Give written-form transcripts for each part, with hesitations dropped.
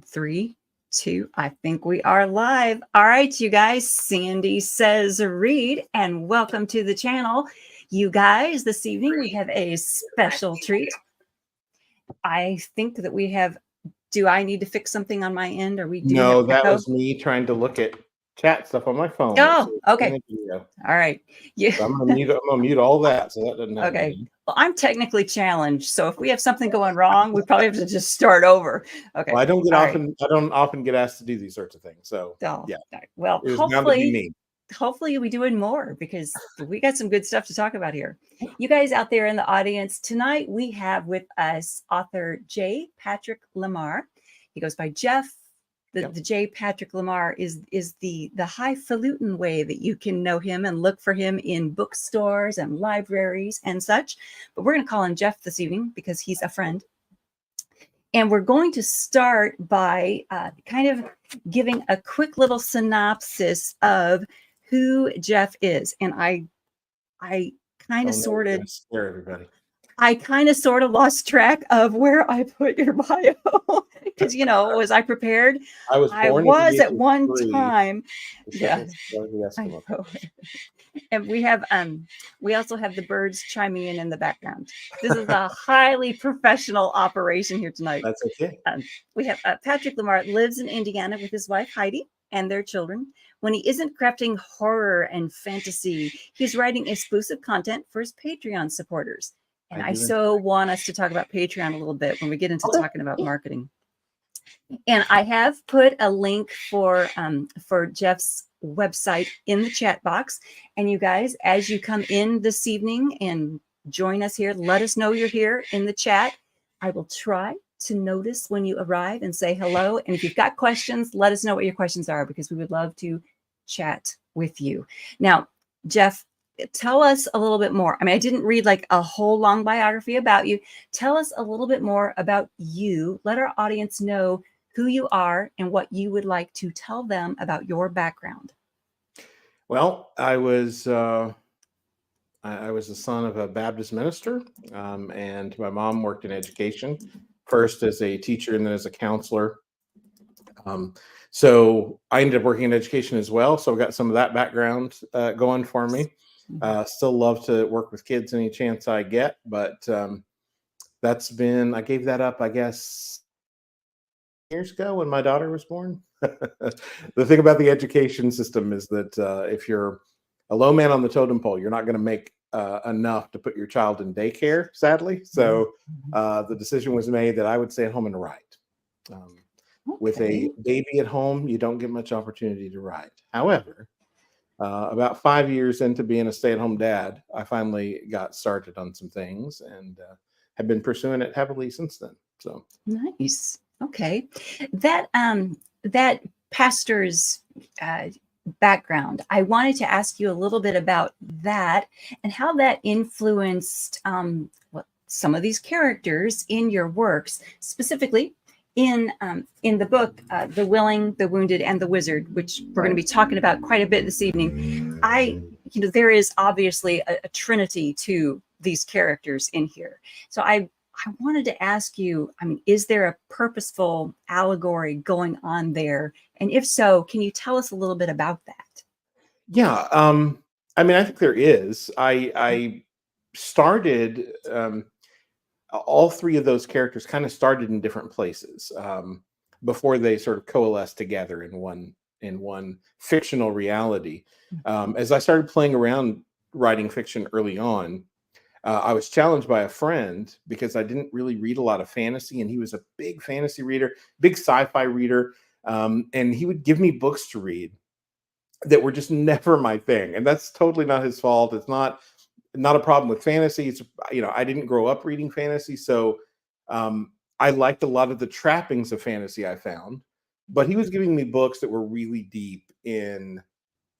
3, 2, I think we are live. All right, you guys, Sandy Says Read, and welcome to the channel. You guys, this evening we have a special treat. I think that we have, do I need to fix something on my end? Or do we have No, that echo? was me trying to look at chat stuff on my phone. Oh, okay. All right. Yeah. So I'm gonna mute all that so that doesn't happen. Okay. Well, I'm technically challenged, so if we have something going wrong, we probably have to just start over. Okay. Well, I don't often get asked to do these sorts of things. So yeah. Well, hopefully you'll be doing more because we got some good stuff to talk about here. You guys out there in the audience, tonight we have with us author J. Patrick Lemarr. He goes by Jeff. The J. Patrick Lemarr is the highfalutin way that you can know him and look for him in bookstores and libraries and such. But we're going to call him Jeff this evening because he's a friend. And we're going to start by kind of giving a quick little synopsis of who Jeff is. And I kind of sort of scare everybody. I kind of sort of lost track of where I put your bio because, was I prepared? I was at one time. Yeah. And we also have the birds chiming in the background. This is a highly professional operation here tonight. That's okay. We have Patrick Lemarr lives in Indiana with his wife, Heidi, and their children. When he isn't crafting horror and fantasy, he's writing exclusive content for his Patreon supporters. And I so want us to talk about Patreon a little bit when we get into talking about marketing. And I have put a link for Jeff's website in the chat box. And you guys, as you come in this evening and join us here, let us know you're here in the chat. I will try to notice when you arrive and say hello. And if you've got questions, let us know what your questions are because we would love to chat with you. Now, Jeff, tell us a little bit more. I mean, I didn't read like a whole long biography about you. Tell us a little bit more about you. Let our audience know who you are and what you would like to tell them about your background. Well, I was the son of a Baptist minister, and my mom worked in education, first as a teacher and then as a counselor. So I ended up working in education as well. So I've got some of that background going for me. Still love to work with kids any chance I get, but I gave that up, I guess, years ago when my daughter was born. The thing about the education system is that if you're a low man on the totem pole, you're not going to make enough to put your child in daycare, sadly. So the decision was made that I would stay at home and write. With a baby at home, you don't get much opportunity to write. However, about 5 years into being a stay-at-home dad, I finally got started on some things and have been pursuing it heavily since then. So nice. Okay, that pastor's background, I wanted to ask you a little bit about that and how that influenced some of these characters in your works, specifically in the book, The Willing, the Wounded, and the Wizard, which we're going to be talking about quite a bit this evening. There is obviously a trinity to these characters in here. So I wanted to ask you, I mean, is there a purposeful allegory going on there? And if so, can you tell us a little bit about that? Yeah. I mean, I think there is. I started, all three of those characters kind of started in different places before they sort of coalesced together in one fictional reality. As I started playing around writing fiction early on, I was challenged by a friend because I didn't really read a lot of fantasy, and he was a big fantasy reader, big sci-fi reader, and he would give me books to read that were just never my thing. And that's totally not his fault. It's not a problem with fantasy. It's, I didn't grow up reading fantasy, so I liked a lot of the trappings of fantasy I found, but he was giving me books that were really deep in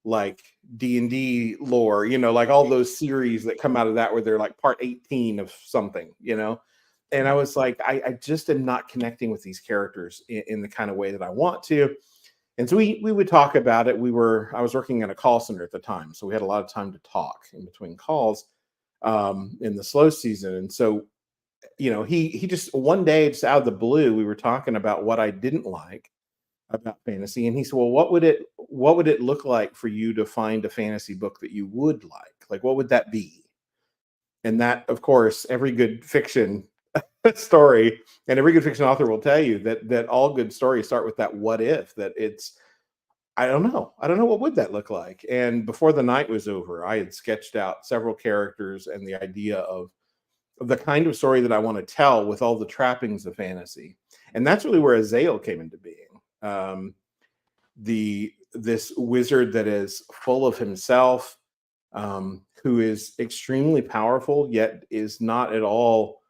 like D&D lore, like all those series that come out of that where they're like part 18 of something, and I was like, I just am not connecting with these characters in the kind of way that I want to. And so we would talk about it. I was working in a call center at the time, so we had a lot of time to talk in between calls in the slow season. And so you know, he just one day, just out of the blue, we were talking about what I didn't like about fantasy, and he said, "Well, what would it look like for you to find a fantasy book that you would like? Like, what would that be?" And that, of course, every good fiction story and every good fiction author will tell you that all good stories start with that what if, that it's, I don't know. I don't know what would that look like. And before the night was over, I had sketched out several characters and the idea of the kind of story that I want to tell with all the trappings of fantasy. And that's really where Azael came into being. This wizard that is full of himself, who is extremely powerful, yet is not at all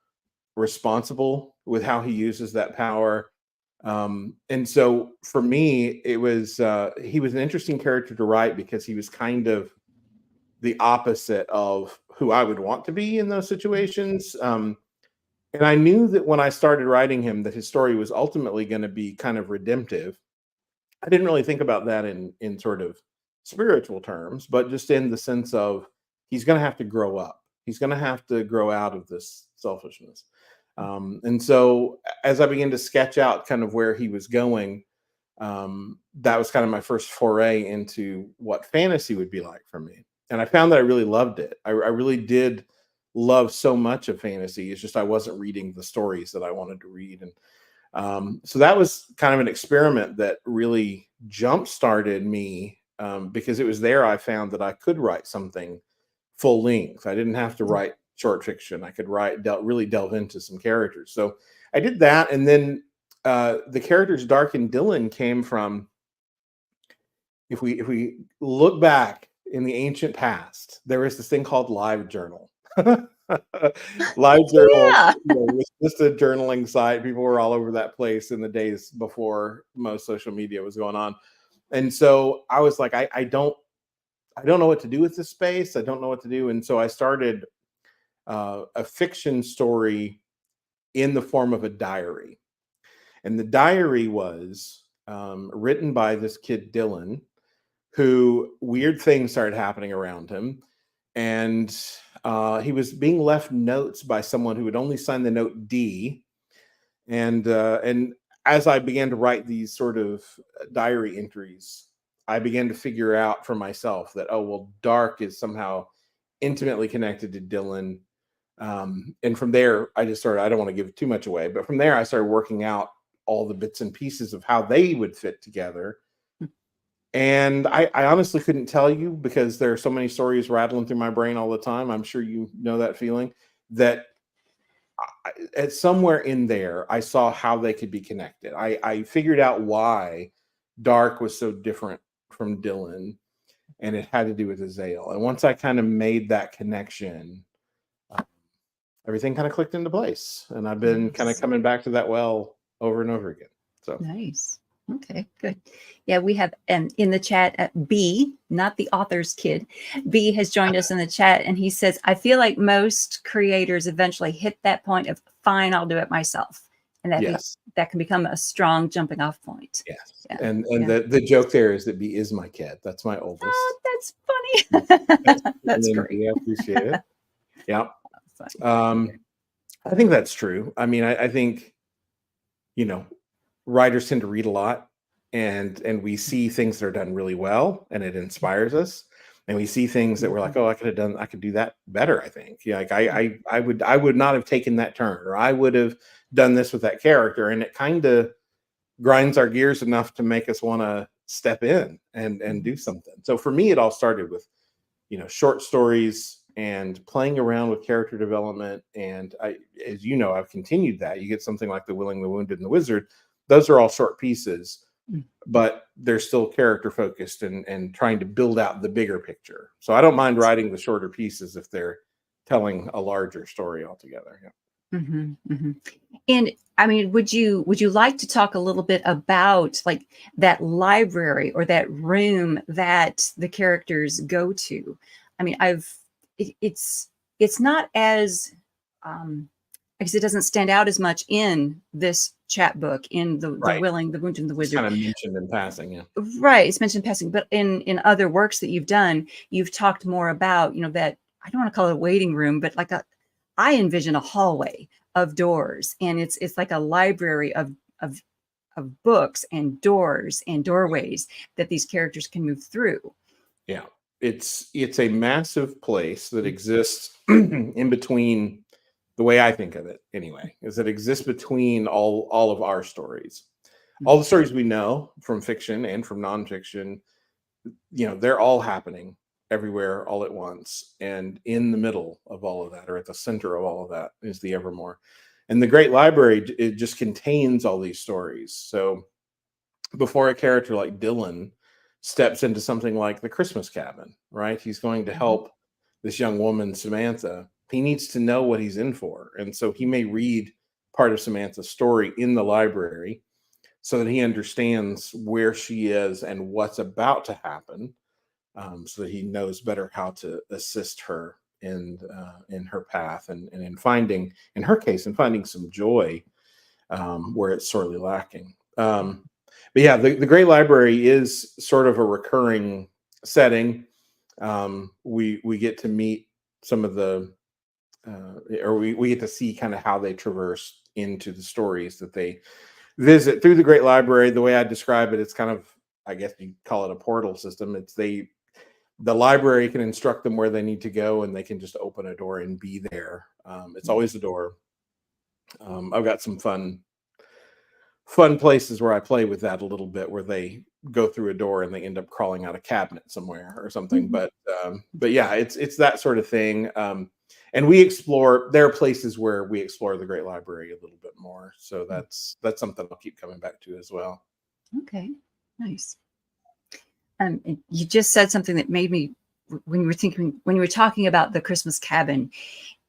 responsible with how he uses that power. And so for me, it was he was an interesting character to write because he was kind of the opposite of who I would want to be in those situations. And I knew that when I started writing him, that his story was ultimately going to be kind of redemptive. I didn't really think about that in sort of spiritual terms, but just in the sense of he's going to have to grow up. He's going to have to grow out of this selfishness. And so as I began to sketch out kind of where he was going, that was kind of my first foray into what fantasy would be like for me. And I found that I really loved it. I really did love so much of fantasy. It's just I wasn't reading the stories that I wanted to read. And so that was kind of an experiment that really jump-started me, because it was there I found that I could write something full length. I didn't have to write short fiction. I could really delve into some characters. So I did that. And then the characters Dark and Dylan came from, if we look back in the ancient past, there was this thing called LiveJournal. LiveJournal, Yeah. was just a journaling site. People were all over that place in the days before most social media was going on. And so I was like, I don't know what to do with this space. I don't know what to do. And so I started a fiction story in the form of a diary. And the diary was written by this kid, Dylan, who weird things started happening around him. And he was being left notes by someone who would only sign the note D. And as I began to write these sort of diary entries, I began to figure out for myself that, oh, well, Dark is somehow intimately connected to Dylan. And from there, I just started, I don't want to give too much away, but from there, I started working out all the bits and pieces of how they would fit together. And I honestly couldn't tell you because there are so many stories rattling through my brain all the time. I'm sure you know that feeling, that at somewhere in there, I saw how they could be connected. I figured out why Dark was so different from Dylan, and it had to do with Azael. And once I kind of made that connection, everything kind of clicked into place. And I've been kind of coming back to that well over and over again. So nice. Okay, good. Yeah, we have in the chat B, not the author's kid. B has joined us in the chat, and he says, I feel like most creators eventually hit that point of, fine, I'll do it myself. And that, yes, that can become a strong jumping off point. yes. Yeah. And the joke there is that B is my kid. That's my oldest. Oh, that's funny. That's great. Yeah, appreciate it. Yeah. Funny. I think that's true. I mean, I think, writers tend to read a lot, and we see things that are done really well, and it inspires us. And we see things that we're like, oh, I could do that better. I think, yeah, like I would not have taken that turn, or I would have done this with that character, and it kind of grinds our gears enough to make us want to step in and do something. So for me, it all started with, short stories and playing around with character development. And as you know, I've continued that. You get something like The Willing, the Wounded, and the Wizard. Those are all short pieces, but they're still character focused and trying to build out the bigger picture. So I don't mind writing the shorter pieces if they're telling a larger story altogether. Yeah. And I mean, would you like to talk a little bit about like that library or that room that the characters go to? I mean, it's not as because it doesn't stand out as much in this chat book, in the Willing, the Wounded, and the Wizard. Kind of mentioned in passing, yeah. Right, it's mentioned in passing, but in other works that you've done, you've talked more about, that, I don't want to call it a waiting room, but like I envision a hallway of doors, and it's like a library of of books and doors and doorways that these characters can move through. Yeah, it's a massive place that exists in between. The way I think of it, anyway, is it exists between all of our stories, all the stories we know from fiction and from nonfiction. They're all happening everywhere all at once, and in the middle of all of that, or at the center of all of that, is the Evermore. And the Great Library, it just contains all these stories. So before a character like Dylan steps into something like the Christmas Cabin, right? He's going to Mhm. help this young woman, Samantha. He needs to know what he's in for. And so he may read part of Samantha's story in the library so that he understands where she is and what's about to happen, so that he knows better how to assist her in her path, and in finding, in her case, in finding some joy where it's sorely lacking. But yeah, the Great Library is sort of a recurring setting. We get to meet some of the, or we get to see kind of how they traverse into the stories that they visit through the Great Library. The way I describe it, it's kind of, I guess you call it a portal system. The library can instruct them where they need to go, and they can just open a door and be there. It's always a door. I've got some fun places where I play with that a little bit, where they go through a door and they end up crawling out a cabinet somewhere or something. Mhm. But yeah, it's that sort of thing. And we explore. There are places where we explore the Great Library a little bit more. So that's something I'll keep coming back to as well. Okay, nice. And you just said something that made me, when you were talking about the Christmas Cabin,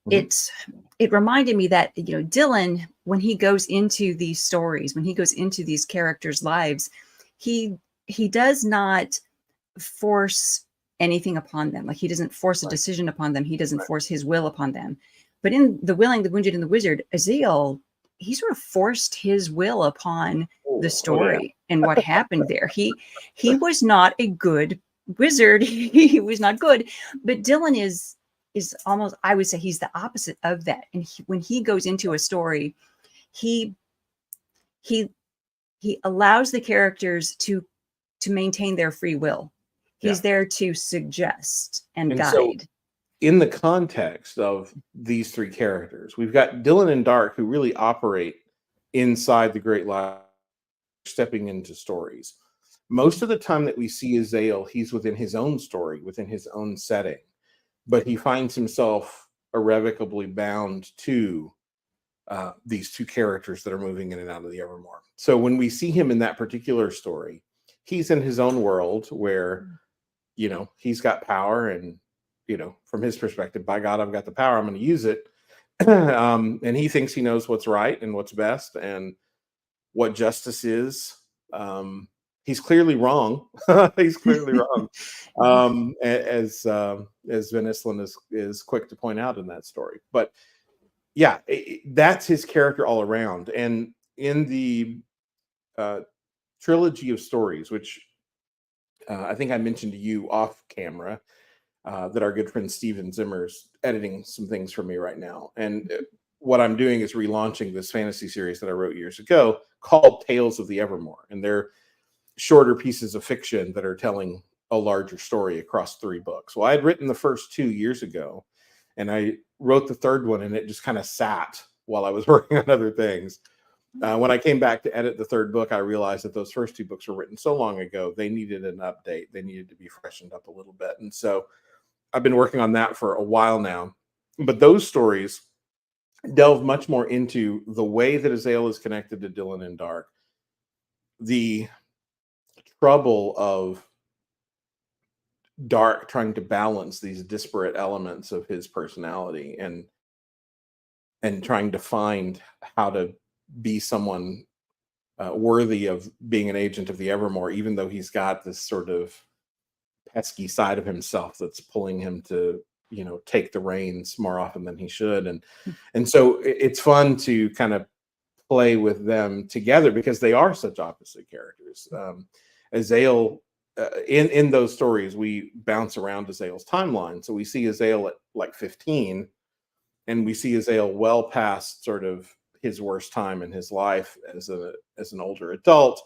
Mhm. it's it reminded me that, Dylan, when he goes into these stories, when he goes into these characters' lives, he he does not force anything upon them. Like, he doesn't force a Right, decision upon them. He doesn't right. force his will upon them. But in The Willing, the Wounded, and the Wizard, Azael, he sort of forced his will upon the Oh yeah. story and what happened there. He was not a good wizard. He was not good. But Dylan is almost, I would say, he's the opposite of that. And when he goes into a story, he he he allows the characters to maintain their free will. Yeah. He's there to suggest and And so, guide. in the context of these three characters, we've got Dylan and Dark, who really operate inside the Great Library, stepping into stories. Most of the time that we see Azael, he's within his own story, within his own setting, but he finds himself irrevocably bound to these two characters that are moving in and out of the Evermore. So when we see him in that particular story, he's in his own world where, he's got power, and, from his perspective, by God, I've got the power, I'm going to use it. And he thinks he knows what's right and what's best and what justice is. He's clearly wrong. He's clearly wrong. As Van Islin is quick to point out in that story. But yeah, that's his character all around. And in the uh, trilogy of stories, which I think I mentioned to you off camera, that our good friend Steven Zimmer's editing some things for me right now. And what I'm doing is relaunching this fantasy series that I wrote years ago called Tales of the Evermore. And they're shorter pieces of fiction that are telling a larger story across 3 books. Well, I had written the first 2 years ago, and I wrote the third one, and it just kind of sat while I was working on other things. When I came back to edit the third book, I realized that those first 2 books were written so long ago, they needed an update. They needed to be freshened up a little bit. And so I've been working on that for a while now. But those stories delve much more into the way that Azael is connected to Dylan and Dark, the trouble of Dark trying to balance these disparate elements of his personality, and trying to find how to be someone worthy of being an agent of the Evermore, even though he's got this sort of pesky side of himself that's pulling him to, take the reins more often than he should. And so it's fun to kind of play with them together because they are such opposite characters. Azael, in those stories, we bounce around Azael's timeline. So we see Azael at like 15, and we see Azale well past sort of his worst time in his life as an older adult,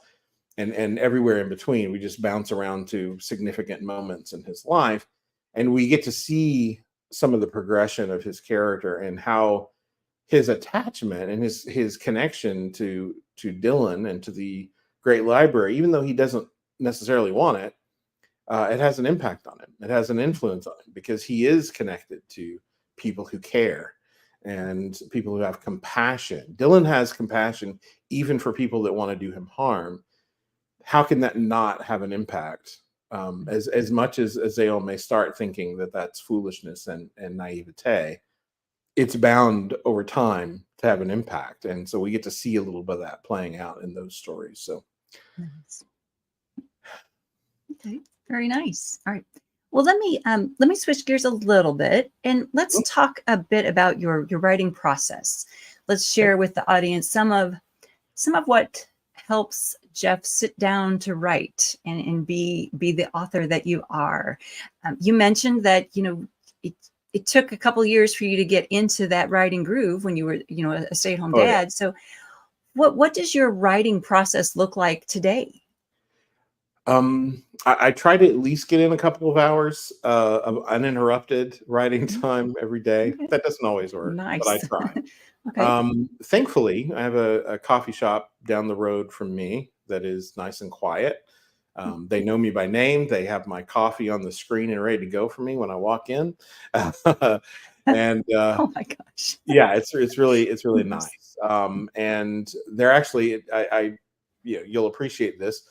and everywhere in between. We just bounce around to significant moments in his life, and we get to see some of the progression of his character and how his attachment and his connection to Dylan and to the Great Library, even though he doesn't necessarily want it, it has an impact on him. It has an influence on him because he is connected to people who care and people who have compassion. Dylan has compassion even for people that want to do him harm. How can that not have an impact? As much as Azale may start thinking that that's foolishness and naivete, it's bound over time to have an impact. And so we get to see a little bit of that playing out in those stories. So Nice. Okay, very nice. All right. Well, let me switch gears a little bit, and let's talk a bit about your writing process. Let's share with the audience some of what helps Jeff sit down to write and be the author that you are. You mentioned that it took a couple years for you to get into that writing groove when you were a stay-at-home dad. yeah. So what does your writing process look like today? I try to at least get in a couple of hours of uninterrupted writing time every day. Okay. That doesn't always work, but I Nice. try. Okay. Thankfully, I have a coffee shop down the road from me that is nice and quiet. They know me by name. They have my coffee on the screen and ready to go for me when I walk in. And Oh my gosh. yeah, it's really nice. And they're actually, you'll appreciate this.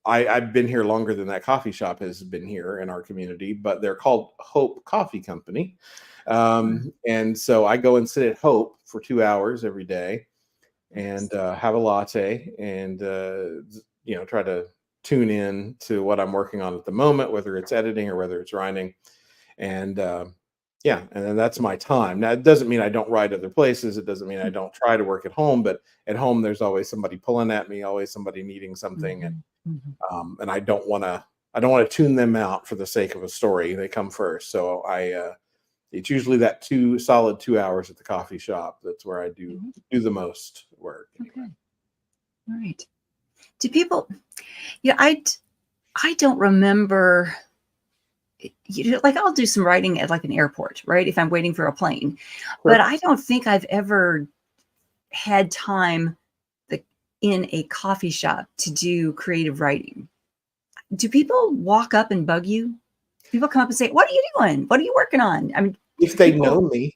I've been here longer than that coffee shop has been here in our community, but they're called Hope Coffee Company. And so I go and sit at Hope for 2 hours every day and have a latte and, try to tune in to what I'm working on at the moment, whether it's editing or whether it's writing. And yeah, and then that's my time. Now, it doesn't mean I don't write other places. It doesn't mean I don't try to work at home, but at home, there's always somebody pulling at me, always somebody needing something. And I don't want to tune them out for the sake of a story. They come first. So it's usually that 2 solid 2 hours at the coffee shop. That's where I do the most work. Okay. All right. Do people, I don't remember, like I'll do some writing at like an airport, right? If I'm waiting for a plane, but I don't think I've ever had time in a coffee shop to do creative writing. Do people walk up and bug you? People come up and say, "What are you doing? What are you working on?" I mean, if they know me.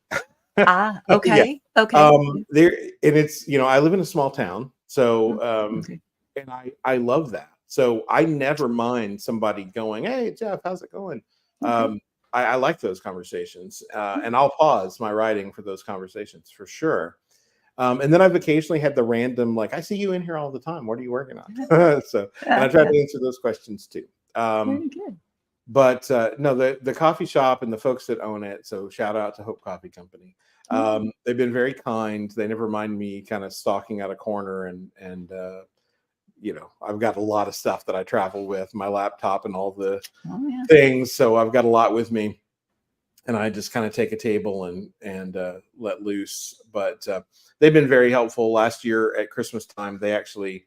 Okay. Yeah. Okay. There, and it's, I live in a small town, so Okay. and I love that. So I never mind somebody going, "Hey, Jeff, how's it going?" Okay. I like those conversations, and I'll pause my writing for those conversations for sure. And then I've occasionally had the random, like, "I see you in here all the time. What are you working on?" So, and I try to answer those questions too. Very good. But no, the coffee shop and the folks that own it. So shout out to Hope Coffee Company. They've been very kind. They never mind me kind of stalking out a corner and I've got a lot of stuff that I travel with, my laptop and all the things. So I've got a lot with me, and I just kind of take a table and let loose. But they've been very helpful. Last year at Christmas time, they actually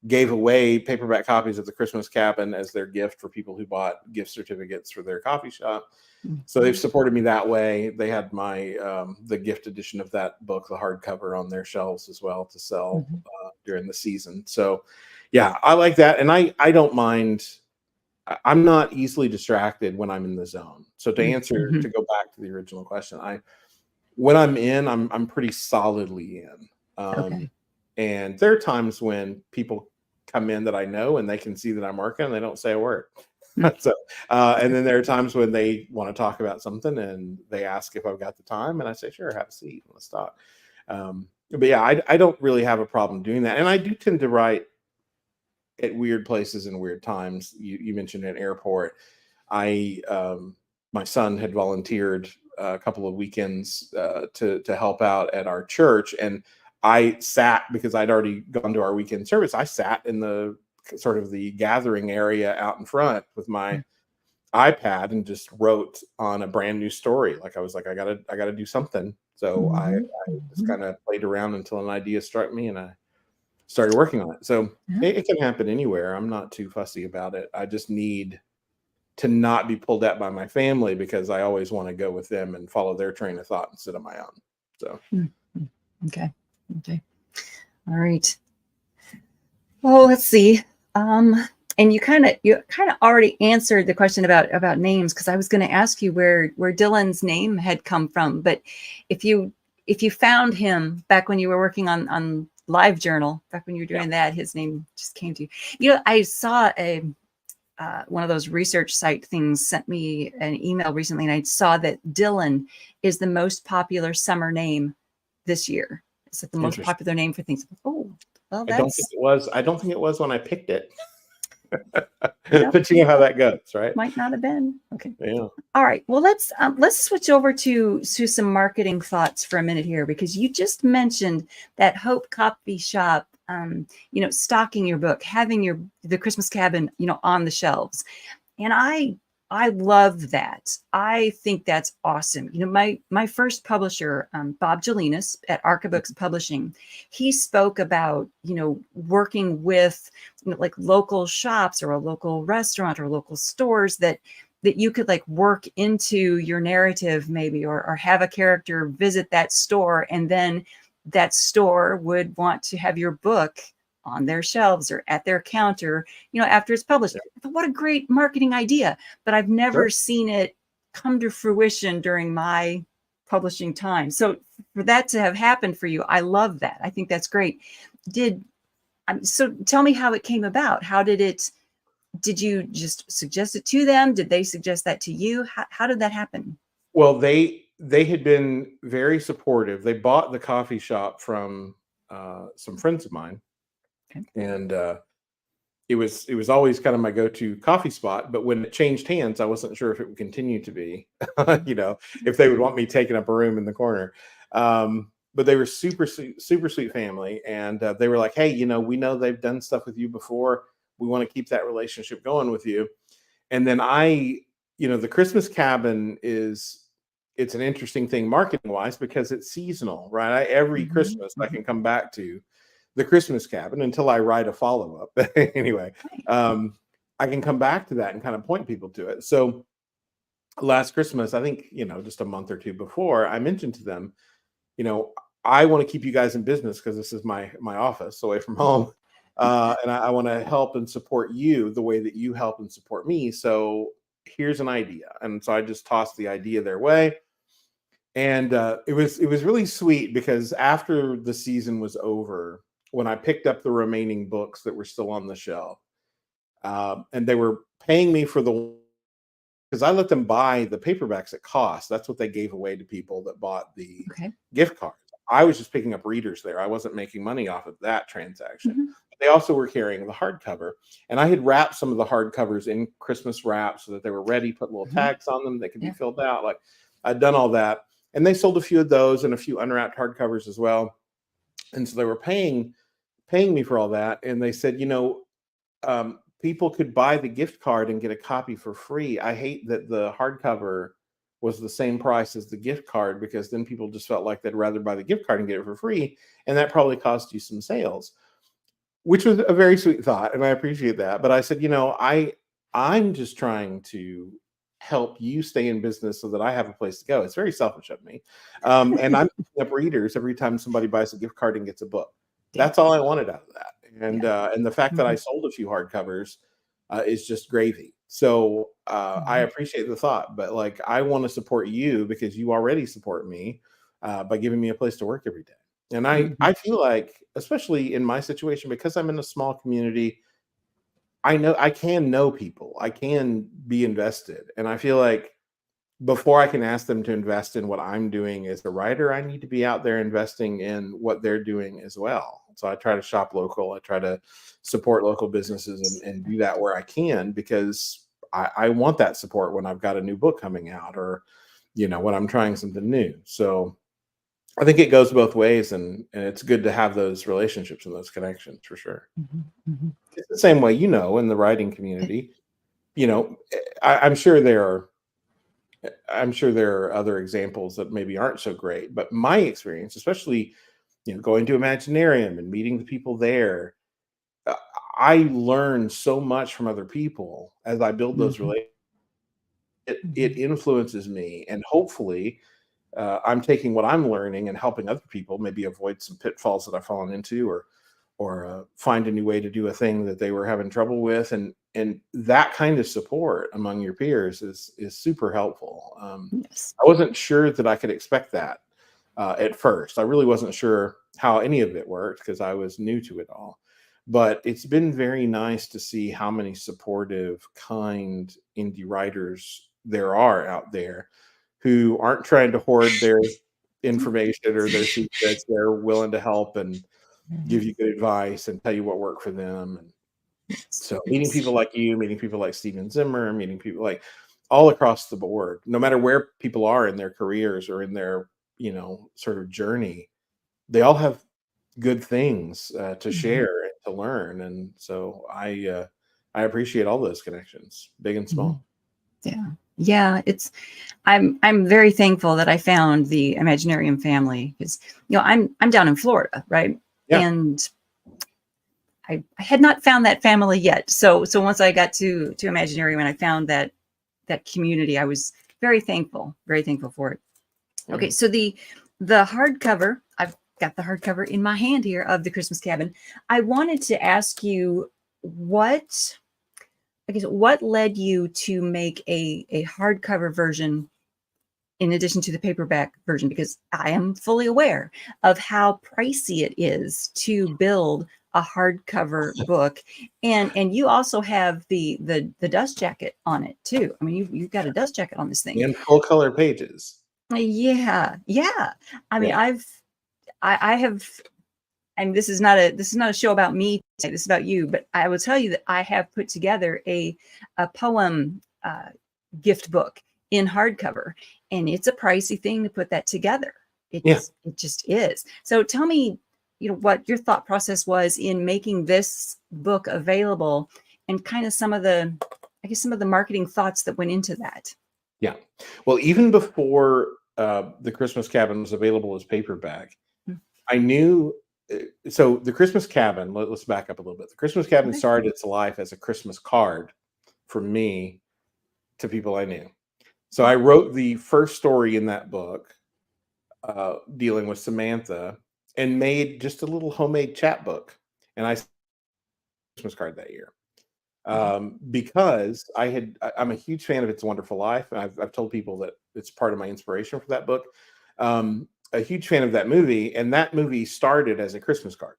gave away paperback copies of The Christmas Cabin as their gift for people who bought gift certificates for their coffee shop. So they've supported me that way. They had my the gift edition of that book, the hardcover, on their shelves as well to sell during the season. So yeah, I like that. And I don't mind. I'm not easily distracted when I'm in the zone. So to to go back to the original question, when I'm in, I'm pretty solidly in. Okay. And there are times when people come in that I know and they can see that I'm working and they don't say a word. So, and then there are times when they want to talk about something and they ask if I've got the time, and I say, "Sure, have a seat, let's talk." But yeah, I don't really have a problem doing that. And I do tend to write at weird places and weird times. You mentioned an airport. My son had volunteered a couple of weekends to help out at our church, and I sat, because I'd already gone to our weekend service. I sat in the sort of the gathering area out in front with my iPad and just wrote on a brand new story. Like I was like, I gotta do something. So I just kind of played around until an idea struck me, and I started working on it. So Yeah. it can happen anywhere. I'm not too fussy about it. I just need to not be pulled at by my family, because I always want to go with them and follow their train of thought instead of my own. So Okay. All right. Well, let's see. And you kind of already answered the question about names, because I was going to ask you where Dylan's name had come from. But if you found him back when you were working on LiveJournal, back when you were doing that, his name just came to you. You know, I saw one of those research site things sent me an email recently, and I saw that Dylan is the most popular summer name this year. It's like the most popular name for things. Oh, well, I don't think it was. I don't think it was when I picked it. But you know how that goes, right? Might not have been. Okay. Yeah. All right. Well, let's switch over to some marketing thoughts for a minute here, because you just mentioned that Hope Coffee Shop, you know, stocking your book, having the Christmas Cabin, you know, on the shelves, and I love that. I think that's awesome. You know, my first publisher, Bob Jelinas at Archibooks Publishing, he spoke about, you know, working with, you know, like local shops or a local restaurant or local stores that you could like work into your narrative maybe, or have a character visit that store, and then that store would want to have your book on their shelves or at their counter, you know, after it's published. But what a great marketing idea. But I've never seen it come to fruition during my publishing time. So for that to have happened for you, I love that. I think that's great. So tell me how it came about. Did you just suggest it to them? Did they suggest that to you? How did that happen? Well, they had been very supportive. They bought the coffee shop from some friends of mine. Okay. And it was always kind of my go-to coffee spot. But when it changed hands, I wasn't sure if it would continue to be, you know, if they would want me taking up a room in the corner. But they were super sweet family, and they were like, "Hey, you know, we know they've done stuff with you before. We want to keep that relationship going with you." And then you know, the Christmas Cabin it's an interesting thing marketing wise, because it's seasonal, right? Every Christmas I can come back to the Christmas Cabin until I write a follow-up. Anyway, I can come back to that and kind of point people to it. So last Christmas, I think, you know, just a month or two before, I mentioned to them, you know, I want to keep you guys in business because this is my office away from home. And I want to help and support you the way that you help and support me. So here's an idea. And so I just tossed the idea their way. And it was really sweet, because after the season was over, when I picked up the remaining books that were still on the shelf, and they were paying me for because I let them buy the paperbacks at cost. That's what they gave away to people that bought the gift cards. I was just picking up readers there. I wasn't making money off of that transaction. They also were carrying the hardcover, and I had wrapped some of the hardcovers in Christmas wrap so that they were ready, put little tags on them that could be filled out. Like, I'd done all that. And they sold a few of those and a few unwrapped hardcovers as well. And so they were paying me for all that. And they said, you know, people could buy the gift card and get a copy for free. I hate that the hardcover was the same price as the gift card, because then people just felt like they'd rather buy the gift card and get it for free. And that probably cost you some sales, which was a very sweet thought. And I appreciate that. But I said, you know, I'm just trying to help you stay in business so that I have a place to go. It's very selfish of me. And I'm picking up readers every time somebody buys a gift card and gets a book. That's all I wanted out of that. And the fact that I sold a few hardcovers is just gravy. So I appreciate the thought, but like, I want to support you because you already support me by giving me a place to work every day. And I feel like, especially in my situation, because I'm in a small community, I know I can know people. I can be invested. And I feel like before I can ask them to invest in what I'm doing as a writer, I need to be out there investing in what they're doing as well. So I try to shop local. I try to support local businesses and do that where I can, because I want that support when I've got a new book coming out, or, you know, when I'm trying something new. So I think it goes both ways, and it's good to have those relationships and those connections for sure. It's the same way, you know, in the writing community, you know, I'm sure I'm sure there are other examples that maybe aren't so great, but my experience, especially, going to Imaginarium and meeting the people there, uh, I learn so much from other people as I build those Mhm. relationships. It Mhm. influences me, and hopefully, I'm taking what I'm learning and helping other people maybe avoid some pitfalls that I've fallen into, or find a new way to do a thing that they were having trouble with, and that kind of support among your peers is super helpful. Yes. I wasn't sure that I could expect that at first. I really wasn't sure how any of it worked because I was new to it all. But it's been very nice to see how many supportive, kind indie writers there are out there who aren't trying to hoard their information or their secrets. They're willing to help and give Mhm. you good advice and tell you what worked for them. And Yes. so meeting Yes. people like you, meeting people like Steven Zimmer, meeting people like all across the board, no matter where people are in their careers or in their, sort of journey, they all have good things to Mhm. share and to learn. And so I appreciate all those connections, big and Mhm. small. Yeah. Yeah. I'm very thankful that I found the Imaginarium family because I'm down in Florida, right? Yeah. And I had not found that family yet. So once I got to Imaginarium and I found that community, I was very thankful for it. Yeah. Okay, so the hardcover, I've got the hardcover in my hand here of the Christmas Cabin. I wanted to ask you what I guess what led you to make a hardcover version in addition to the paperback version, because I am fully aware of how pricey it is to build a hardcover book, and you also have the dust jacket on it too. I mean, you've got a dust jacket on this thing. And full color pages. Yeah, yeah. I mean, Yeah. I have, and this is not a show about me. This is about you. But I will tell you that I have put together a poem gift book in hardcover, and it's a pricey thing to put that together. Yeah. It just is. So tell me, what your thought process was in making this book available, and kind of some of the, I guess, some of the marketing thoughts that went into that. Yeah. Well, even before the Christmas Cabin was available as paperback, Mm. I knew. So the Christmas Cabin. Let's back up a little bit. The Christmas Cabin Okay. started its life as a Christmas card from me to people I knew. So I wrote the first story in that book, dealing with Samantha, and made just a little homemade chapbook, and I sent a Christmas card that year. Because I'm a huge fan of It's a Wonderful Life, and I've told people that it's part of my inspiration for that book. A huge fan of that movie, and that movie started as a Christmas card.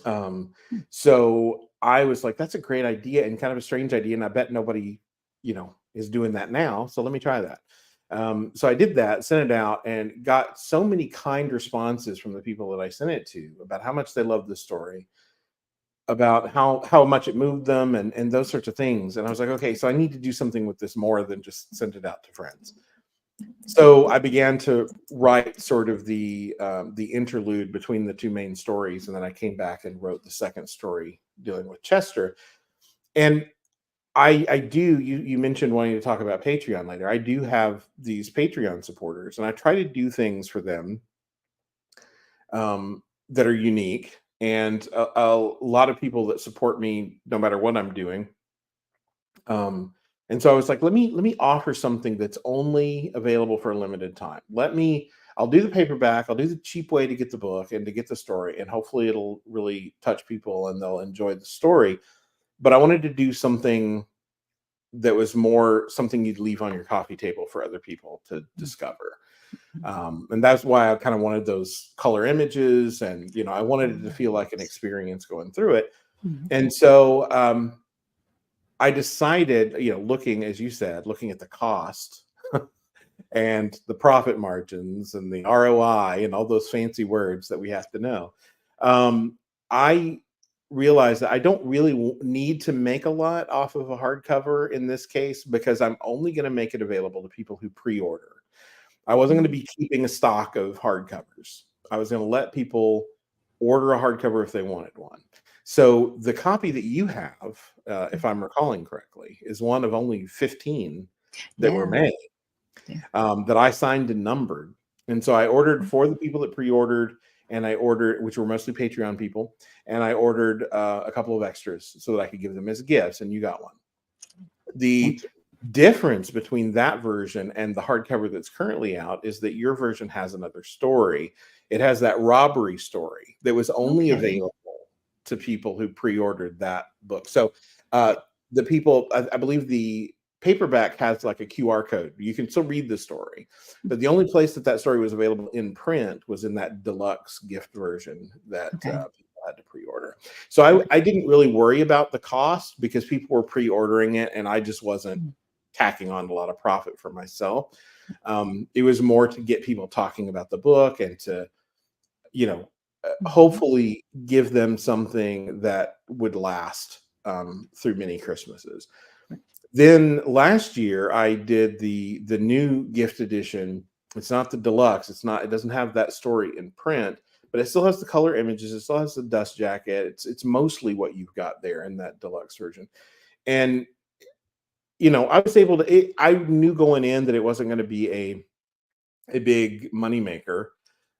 Um, so I was like, that's a great idea and kind of a strange idea, and I bet nobody, is doing that now. So let me try that. So I did that, sent it out, and got so many kind responses from the people that I sent it to about how much they loved the story, about how much it moved them, and those sorts of things. And I was like, okay, so I need to do something with this more than just send it out to friends. So I began to write sort of the interlude between the two main stories, and then I came back and wrote the second story dealing with Chester. And I do, you mentioned wanting to talk about Patreon later. I do have these Patreon supporters, and I try to do things for them that are unique. And a lot of people that support me, no matter what I'm doing. And so I was like, let me offer something that's only available for a limited time. I'll do the paperback, I'll do the cheap way to get the book and to get the story, and hopefully it'll really touch people and they'll enjoy the story. But I wanted to do something that was more something you'd leave on your coffee table for other people to discover. And that's why I kind of wanted those color images, and I wanted it to feel like an experience going through it. Mhm. And so I decided, looking, as you said, looking at the cost and the profit margins and the ROI and all those fancy words that we have to know, I realized that I don't really need to make a lot off of a hardcover in this case, because I'm only going to make it available to people who pre-order. I wasn't going to be keeping a stock of hardcovers. I was going to let people order a hardcover if they wanted one. So the copy that you have, if I'm recalling correctly, is one of only 15 that were Yeah. made, Yeah. that I signed and numbered. And so I ordered for the people that pre-ordered, and I ordered, which were mostly Patreon people, and I ordered a couple of extras so that I could give them as gifts, and you got one. The Thank you. difference between that version and the hardcover that's currently out is that your version has another story. It has that robbery story that was only Okay. available to people who pre-ordered that book. So the people, I believe the paperback has like a QR code. You can still read the story, but the only place that that story was available in print was in that deluxe gift version that Okay. people had to pre-order. So I didn't really worry about the cost because people were pre-ordering it, and I just wasn't tacking on a lot of profit for myself. It was more to get people talking about the book and to, you know, hopefully give them something that would last through many Christmases. Then last year I did the new gift edition. It's not the deluxe. It doesn't have that story in print, but it still has the color images. It still has the dust jacket. It's mostly what you've got there in that deluxe version. And I was able to. I knew going in that it wasn't going to be a big moneymaker,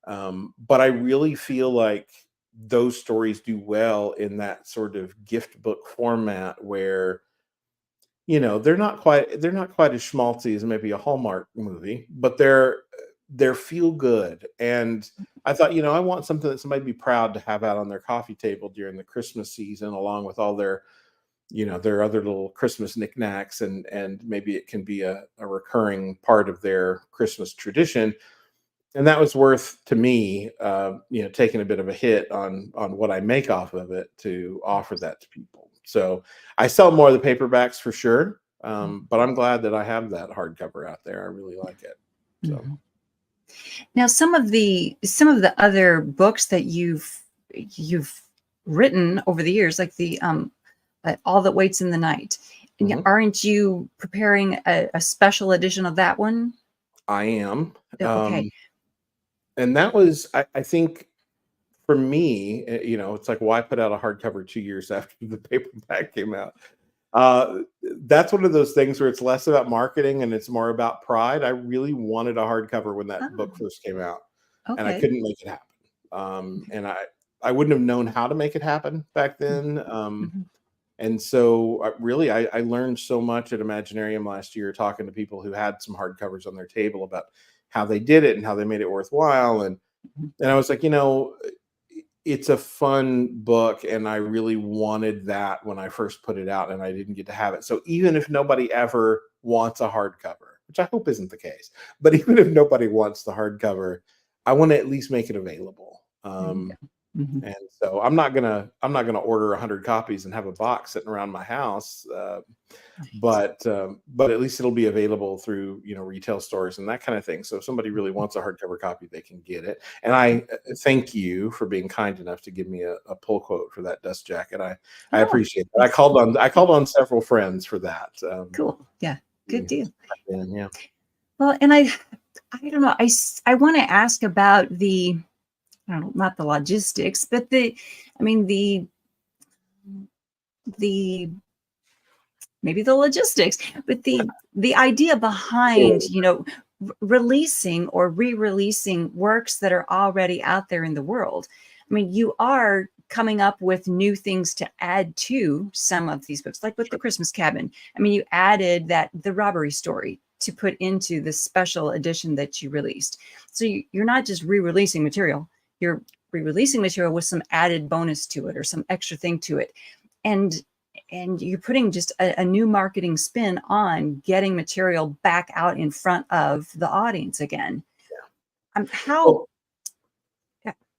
but I really feel like those stories do well in that sort of gift book format where they're not quite as schmaltzy as maybe a Hallmark movie, but they're feel good. And I thought, I want something that somebody'd be proud to have out on their coffee table during the Christmas season, along with all their their other little Christmas knickknacks, and maybe it can be a recurring part of their Christmas tradition. And that was worth to me, taking a bit of a hit on what I make off of it to offer that to people. So I sell more of the paperbacks for sure, but I'm glad that I have that hardcover out there. I really like it. So Now, some of the other books that you've written over the years, like the All That Waits in the Night, aren't you preparing a special edition of that one? I am. Okay. And that was, I think, for me, it's like, why put out a hardcover 2 years after the paperback came out? That's one of those things where it's less about marketing and it's more about pride. I really wanted a hardcover when that book first came out, and I Okay. couldn't make it happen. And I wouldn't have known how to make it happen back then. And so really, I learned so much at Imaginarium last year, talking to people who had some hardcovers on their table about how they did it and how they made it worthwhile. And I was like, it's a fun book, and I really wanted that when I first put it out, and I didn't get to have it. So even if nobody ever wants a hardcover, which I hope isn't the case, but even if nobody wants the hardcover, I want to at least make it available. And so I'm not gonna order 100 copies and have a box sitting around my house, but at least it'll be available through retail stores and that kind of thing. So if somebody really wants a hardcover copy, they can get it. And I thank you for being kind enough to give me a pull quote for that dust jacket. I appreciate it. I called on several friends for that. Cool. Yeah. Good deal. Yeah. Well, and I don't know. I want to ask about the, I don't know, not the logistics, but the maybe the logistics, but the idea behind, releasing or re-releasing works that are already out there in the world. I mean, you are coming up with new things to add to some of these books, like with the Christmas Cabin. I mean, you added the robbery story to put into the special edition that you released. So you're not just re-releasing material, you're re-releasing material with some added bonus to it or some extra thing to it. And you're putting just a new marketing spin on getting material back out in front of the audience again. Well,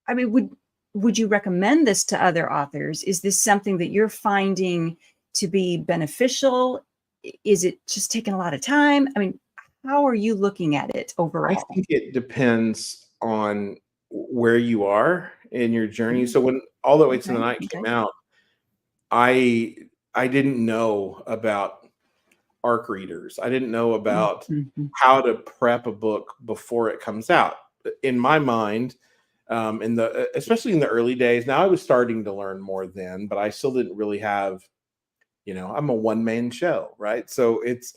I mean, would you recommend this to other authors? Is this something that you're finding to be beneficial? Is it just taking a lot of time? I mean, how are you looking at it overall? I think it depends on where you are in your journey. So when All That Waits in the Night came out, I didn't know about ARC readers. I didn't know about how to prep a book before it comes out. In my mind, in the especially in the early days. Now I was starting to learn more then, but I still didn't really have, I'm a one-man show, right? So it's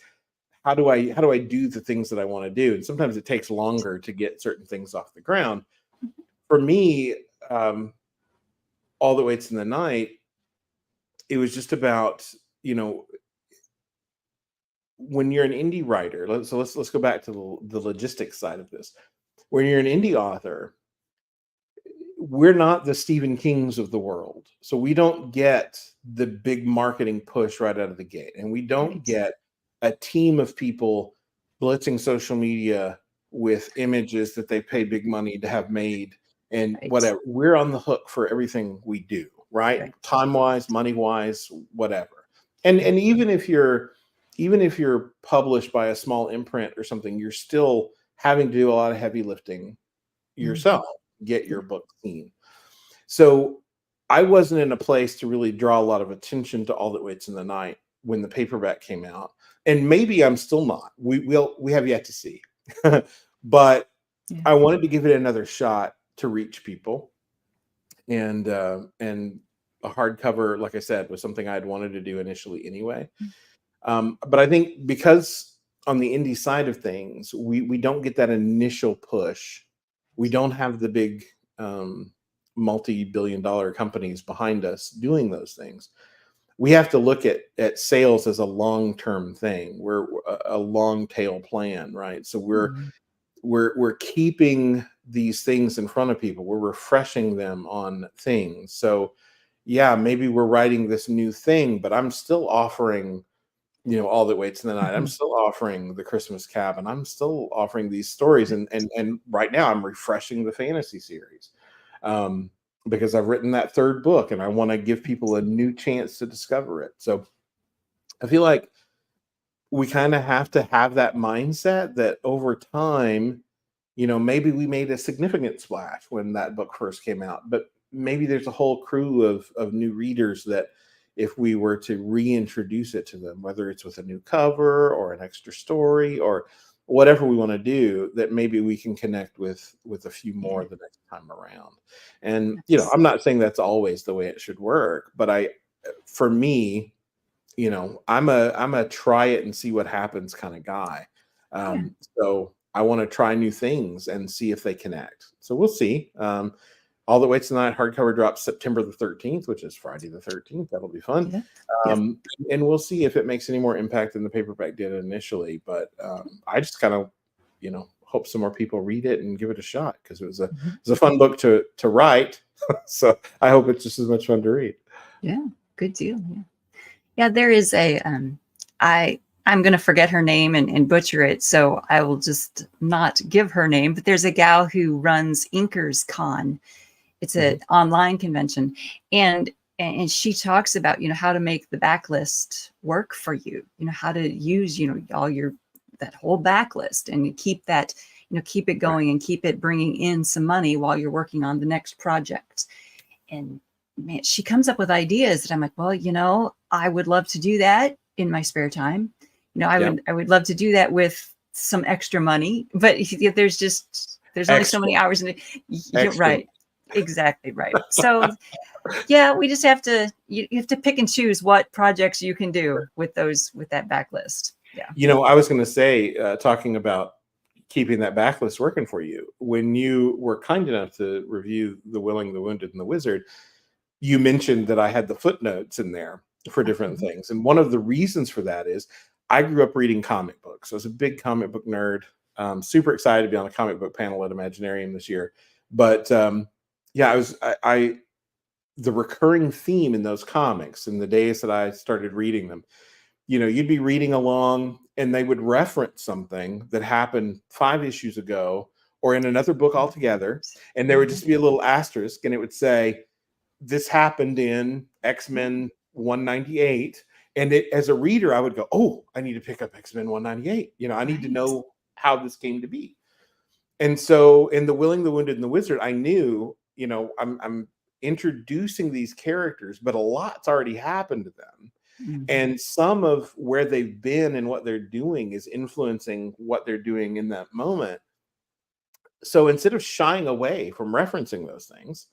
how do I do the things that I want to do? And sometimes it takes longer to get certain things off the ground. For me, um, all the waits in the night, it was just about, you know, when you're an indie writer, let's go back to the logistics side of this. When you're an indie author, we're not the Stephen Kings of the world. So we don't get the big marketing push right out of the gate. And we don't Right. get a team of people blitzing social media with images that they pay big money to have made and Right. whatever. We're on the hook for everything we do, right? Right. Time wise, money wise, whatever. And even if you're published by a small imprint or something, you're still having to do a lot of heavy lifting Mhm. yourself, get Yeah. your book seen. So I wasn't in a place to really draw a lot of attention to All That Waits in the Night when the paperback came out. And maybe I'm still not. We have yet to see. But Yeah. I wanted to give it another shot to reach people. And a hardcover, like I said, was something I'd wanted to do initially anyway. But I think because on the indie side of things, we don't get that initial push. We don't have the big multi-billion-dollar companies behind us doing those things. We have to look at sales as a long-term thing. We're a long tail plan, right? So Mhm. we're keeping these things in front of people. We're refreshing them on things. So yeah, maybe we're writing this new thing, but I'm still offering, All That Waits in the Night. I'm Mhm. still offering The Christmas Cabin. I'm still offering these stories, and right now I'm refreshing the fantasy series, um, because I've written that third book, and I want to give people a new chance to discover it. So I feel like we kind of have to have that mindset that over time, maybe we made a significant splash when that book first came out, but maybe there's a whole crew of new readers that if we were to reintroduce it to them, whether it's with a new cover or an extra story or whatever we want to do, that maybe we can connect with a few Yeah. more the next time around. And That's, I'm not saying that's always the way it should work, but for me, I'm a try it and see what happens kind of guy. yeah. So I want to try new things and see if they connect. So we'll see. All That Waits Tonight hardcover drops September the 13th, which is Friday the 13th. That'll be fun. Yeah. Yeah. And we'll see if it makes any more impact than the paperback did initially. But I just kind of, hope some more people read it and give it a shot because it Mhm. was a fun book to write. So I hope it's just as much fun to read. Yeah. Good deal. Yeah. Yeah. There is I'm going to forget her name and butcher it. So I will just not give her name, but there's a gal who runs Inkers Con. It's an Mhm. online convention. And she talks about, how to make the backlist work for you, how to use, all that whole backlist and keep that, keep it Right. going and keep it bringing in some money while you're working on the next project. And man, she comes up with ideas that I'm like, well, I would love to do that in my spare time. Yeah. I would love to do that with some extra money, but there's only so Extra, many hours in it. You're extra. right. Exactly right. So yeah, we just have to you have to pick and choose what projects you can do with that backlist. Yeah. I was going to say, talking about keeping that backlist working for you, when you were kind enough to review The Willing, the Wounded, and the Wizard, you mentioned that I had the footnotes in there for different Mhm. things. And one of the reasons for that is I grew up reading comic books. I was a big comic book nerd. Super excited to be on a comic book panel at Imaginarium this year. But yeah, the recurring theme in those comics in the days that I started reading them, you'd be reading along and they would reference something that happened 5 issues ago or in another book altogether. And there would Mhm. just be a little asterisk and it would say, this happened in X-Men 198. And as a reader, I would go, oh, I need to pick up X-Men 198. I need to Right. know how this came to be. And so in The Willing, the Wounded, and the Wizard, I knew, I'm introducing these characters, but a lot's already happened to them. Mhm. And some of where they've been and what they're doing is influencing what they're doing in that moment. So instead of shying away from referencing those things,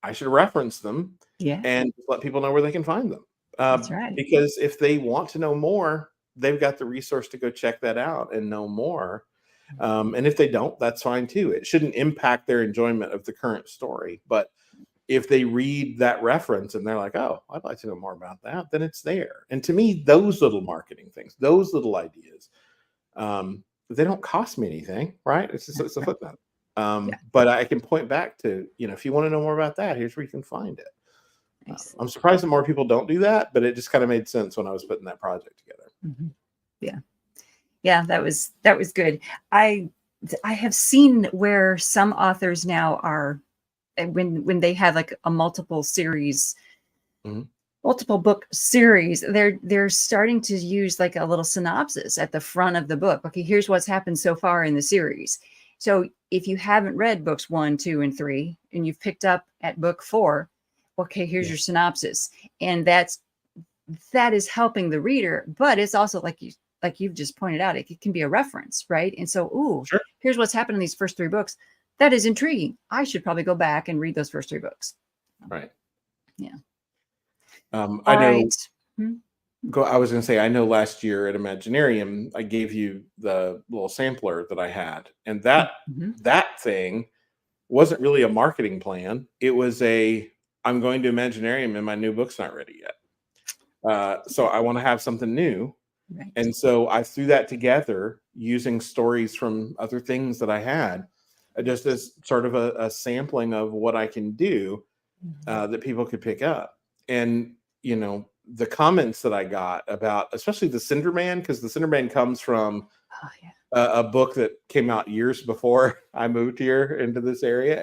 I should reference them Yeah, and let people know where they can find them. that's right. Because if they want to know more, they've got the resource to go check that out and know more. And if they don't, that's fine too. It shouldn't impact their enjoyment of the current story. But if they read that reference and they're like, oh, I'd like to know more about that, then it's there. And to me, those little marketing things, those little ideas, they don't cost me anything, right? It's just it's a Right. footnote. Yeah, But I can point back to, if you want to know more about that, here's where you can find it. nice. I'm surprised that more people don't do that, but it just kind of made sense when I was putting that project together. Yeah. Yeah, that was good. I have seen where some authors now are, when they have like a multiple Mhm. book series, they're starting to use like a little synopsis at the front of the book. Okay, here's what's happened so far in the series. So if you haven't read books 1, 2, and 3, and you've picked up at book 4, okay, here's Yeah. your synopsis. And that is helping the reader, but it's also like you've just pointed out, it can be a reference, right? And so, ooh, Sure. here's what's happened in these first 3 books. That is intriguing. I should probably go back and read those first 3 books. Right. Yeah. I All know. right. Hmm? I was going to say, I know last year at Imaginarium, I gave you the little sampler that I had, and Mhm. that thing wasn't really a marketing plan. It was I'm going to Imaginarium and my new book's not ready yet. So I want to have something new. Right. And so I threw that together using stories from other things that I had, just as sort of a sampling of what I can do, Mhm. that people could pick up. And, the comments that I got about, especially the Cinder Man, because the Cinder Man comes from Oh, yeah. a book that came out years before I moved here into this area.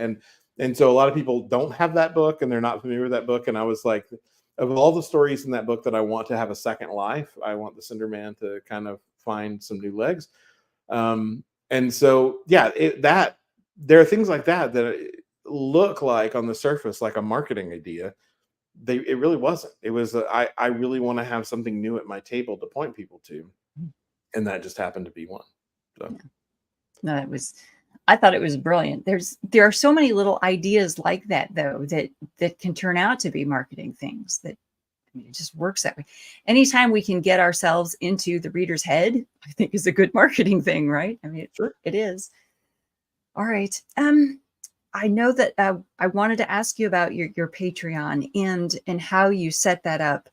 And so a lot of people don't have that book and they're not familiar with that book. And I was like, of all the stories in that book that I want to have a second life, I want the Cinder Man to kind of find some new legs. And so, yeah, there are things like that look like on the surface like a marketing idea. It really wasn't. It was I really want to have something new at my table to point people to, Mm. and that just happened to be one. So. Yeah. No, I thought it was brilliant. There are so many little ideas like that though, that can turn out to be marketing things that, I mean, it just works that way. Anytime we can get ourselves into the reader's head, I think is a good marketing thing, right? I mean, Sure. it is. All right. I know that I wanted to ask you about your Patreon and how you set that up.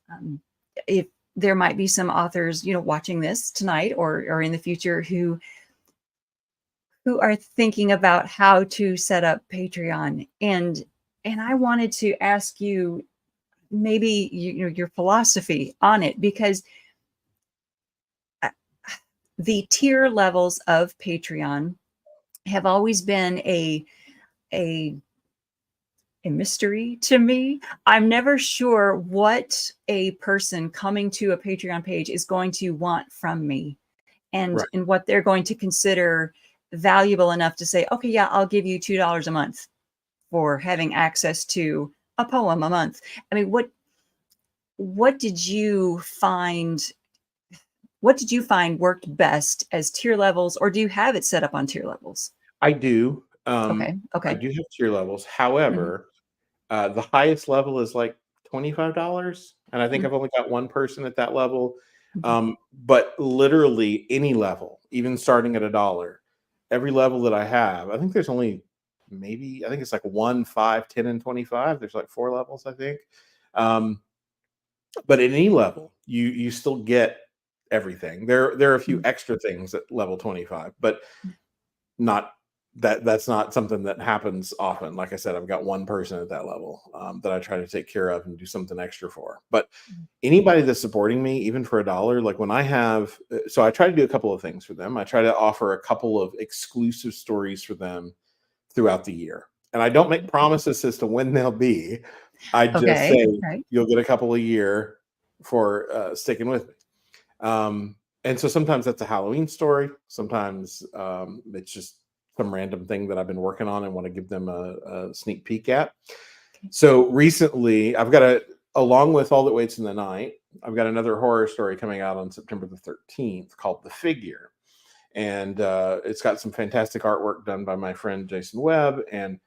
Um, if there might be some authors, watching this tonight or in the future who are thinking about how to set up Patreon, and I wanted to ask you maybe your philosophy on it, because uh, the tier levels of Patreon have always been a a mystery to me. I'm never sure what a person coming to a Patreon page is going to want from me, and Right. what they're going to consider valuable enough to say, okay, yeah, I'll give you $2 a month for having access to a poem a month. I mean, what did you find worked best as tier levels, or do you have it set up on tier levels? I do. Okay. I Okay. do have tier levels. Mhm. However, the highest level is like $25, and I think I've only got one person at that level. Mhm. But literally any level, even starting at $1, every level that I have, I think there's only maybe I think it's like 1, 5, 10, and 25. There's like 4 levels, I think. Um, but at any level, you still get everything. There are a few Mhm. extra things at level 25, but not that's not something that happens often. Like I said, I've got one person at that level, that I try to take care of and do something extra for. But anybody that's supporting me, even for $1, like when I have, so I try to do a couple of things for them. I try to offer a couple of exclusive stories for them throughout the year, and I don't make promises as to when they'll be. I just Okay. say Right. you'll get a couple a year for sticking with me. And so sometimes that's a Halloween story. Sometimes it's just some random thing that I've been working on and want to give them a sneak peek at. Okay. So recently, along with All That Waits in the Night, I've got another horror story coming out on September the 13th called The Figure. and it's got some fantastic artwork done by my friend Jason Webb. And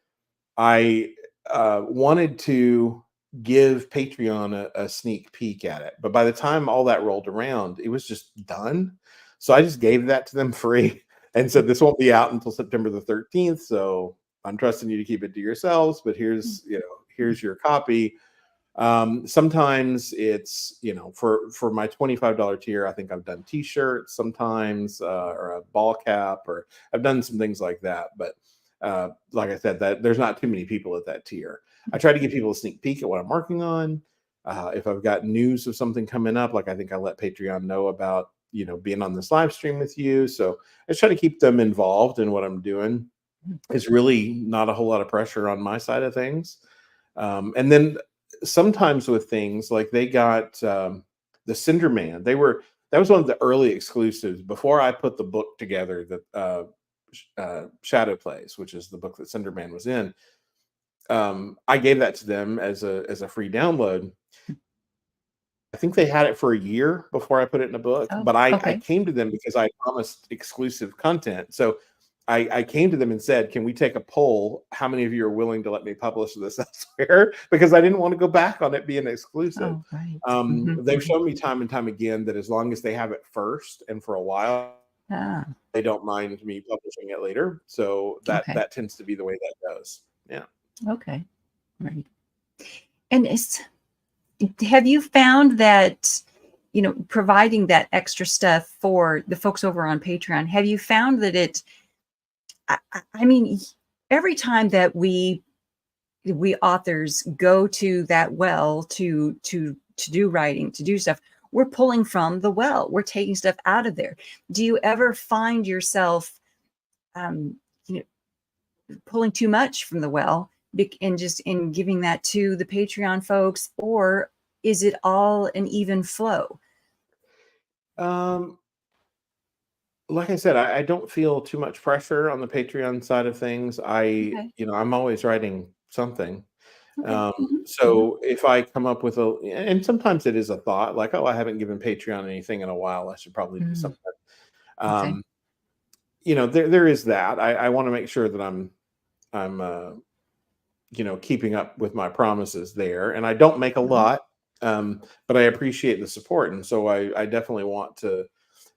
I wanted to give Patreon a sneak peek at it, but by the time all that rolled around, it was just done. So I just gave that to them free and said, "This won't be out until September the 13th. So I'm trusting you to keep it to yourselves, but here's your copy." Sometimes it's, for my $25 tier, I think I've done t-shirts sometimes, or a ball cap, or I've done some things like that. But like I said, that there's not too many people at that tier. I try to give people a sneak peek at what I'm working on. If I've got news of something coming up, like I think I let Patreon know about, being on this live stream with you. So I try to keep them involved in what I'm doing. It's really not a whole lot of pressure on my side of things. And then sometimes with things like they got the Cinder Man, that was one of the early exclusives before I put the book together that Shadow Plays, which is the book that Cinder Man was in. I gave that to them as a free download. I think they had it for a year before I put it in a book, Oh, but I okay. came to them because I promised exclusive content. So I came to them and said, "Can we take a poll? How many of you are willing to let me publish this elsewhere?" Because I didn't want to go back on it being exclusive. Oh, right. They've shown me time and time again that as long as they have it first and for a while, Ah, they don't mind me publishing it later. So okay. that tends to be the way that goes. Yeah. Okay. Right. And have you found that, providing that extra stuff for the folks over on Patreon, have you found that I mean, every time that we authors go to that well to do writing, to do stuff, we're pulling from the well, we're taking stuff out of there. Do you ever find yourself um, you know, pulling too much from the well and just in giving that to the Patreon folks, or is it all an even flow? Um, like I said, I don't feel too much pressure on the Patreon side of things. Okay. I'm always writing something. Okay. So if I come up with and sometimes it is a thought like, "Oh, I haven't given Patreon anything in a while. I should probably do Mm, something." okay. Um, there is that. I want to make sure that I'm keeping up with my promises there, and I don't make a Mhm. lot, but I appreciate the support, and so I definitely want to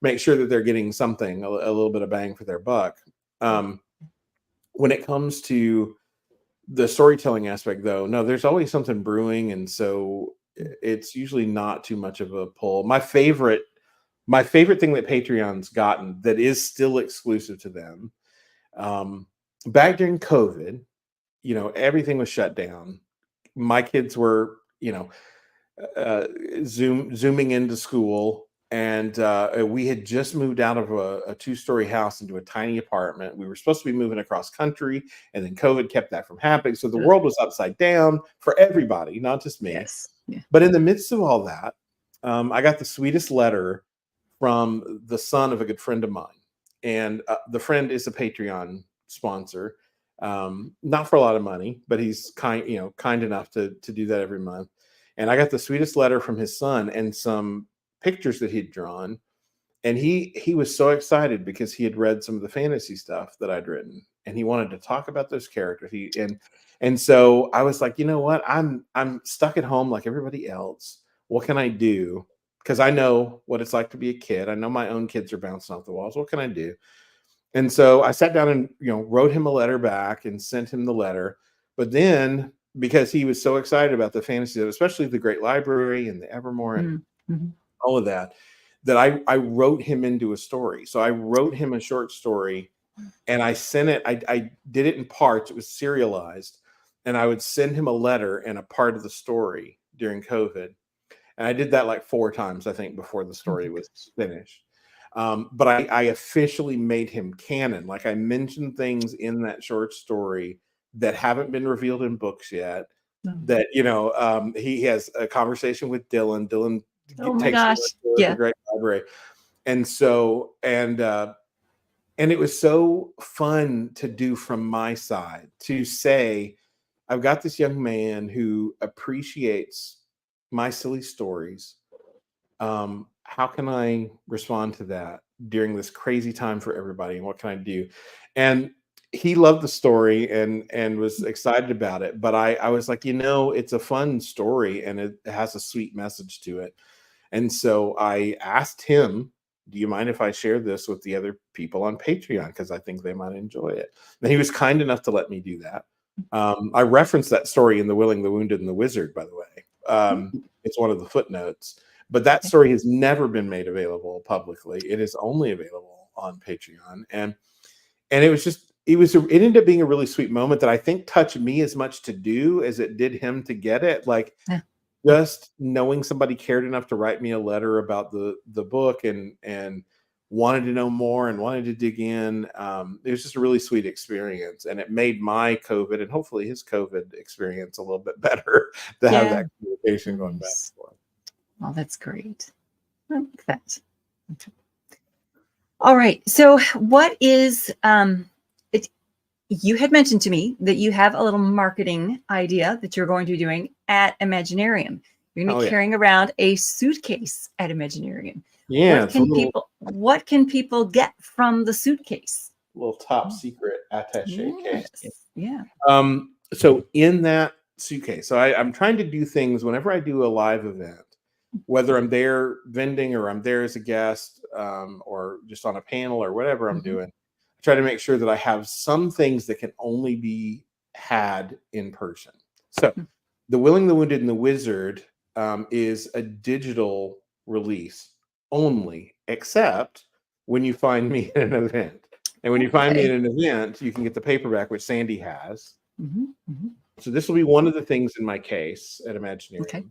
make sure that they're getting something, a little bit of bang for their buck. Um, when it comes to the storytelling aspect, though, no, there's always something brewing, and so it's usually not too much of a pull. My favorite thing that Patreon's gotten that is still exclusive to them, um, back during COVID, everything was shut down. My kids were, uh, zooming into school, and we had just moved out of a two-story house into a tiny apartment. We were supposed to be moving across country, and then COVID kept that from happening. So the Ugh. world was upside down for everybody, not just me. Yes. Yeah. But in the midst of all that, I got the sweetest letter from the son of a good friend of mine, and the friend is a Patreon sponsor. Not for a lot of money, but he's kind enough to do that every month. And I got the sweetest letter from his son and some pictures that he'd drawn. And he was so excited because he had read some of the fantasy stuff that I'd written, and he wanted to talk about those characters. And so I was like, you know what? I'm stuck at home like everybody else. What can I do? Because I know what it's like to be a kid. I know my own kids are bouncing off the walls. What can I do? And so I sat down and wrote him a letter back and sent him the letter. But then, because he was so excited about the fantasy, especially the Great Library and the Evermore and Mm, mhm. all of that, that I wrote him into a story. So I wrote him a short story, and I sent it. I did it in parts. It was serialized, and I would send him a letter and a part of the story during COVID. And I did that like 4 times, I think, before the Oh my story was gosh. finished. But I officially made him canon. Like I mentioned things in that short story that haven't been revealed in books yet. No. That he has a conversation with Dylan. Dylan Oh my takes him gosh. to the Yeah. Great Library, and so and it was so fun to do from my side to say, I've got this young man who appreciates my silly stories. How can I respond to that? during this crazy time for everybody, and what can I do? And he loved the story and was excited about it. But I was like, it's a fun story and it has a sweet message to it. And so I asked him, do you mind if I share this with the other people on Patreon? Because I think they might enjoy it. And he was kind enough to let me do that. I referenced that story in The Willing, the Wounded, and the Wizard, by the way. It's one of the footnotes. But that story has never been made available publicly. It is only available on Patreon. And it ended up being a really sweet moment that I think touched me as much to do as it did him to get it. Like, just knowing somebody cared enough to write me a letter about the book and wanted to know more and wanted to dig in. It was just a really sweet experience, and it made my COVID and hopefully his COVID experience a little bit better to have that communication going back and forth. Well, that's great. I like that. Okay. All right. So what is you had mentioned to me that you have a little marketing idea that you're going to be doing at Imaginarium. You're going to be carrying around a suitcase at Imaginarium. Yeah. What can people get from the suitcase? Little top secret attaché case. Yeah. So in that suitcase, so I'm trying to do things whenever I do a live event, whether I'm there vending or I'm there as a guest, or just on a panel or whatever I'm doing. Try to make sure that I have some things that can only be had in person. So The Willing, the Wounded, and the Wizard is a digital release only, except when you find me at an event. And when you find me at an event, you can get the paperback, which Sandy has. So this will be one of the things in my case at Imaginarium.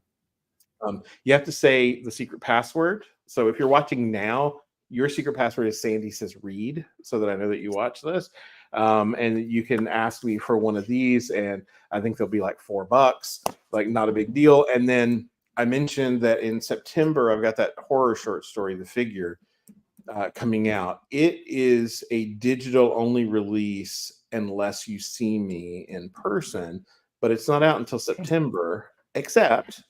You have to say the secret password. So if you're watching now, your secret password is SandySaysRead, so that I know that you watch this. And you can ask me for one of these, and I think they'll be like $4, like not a big deal. And then I mentioned that in September, I've got that horror short story, The Figure, coming out. It is a digital only release unless you see me in person, but it's not out until September, except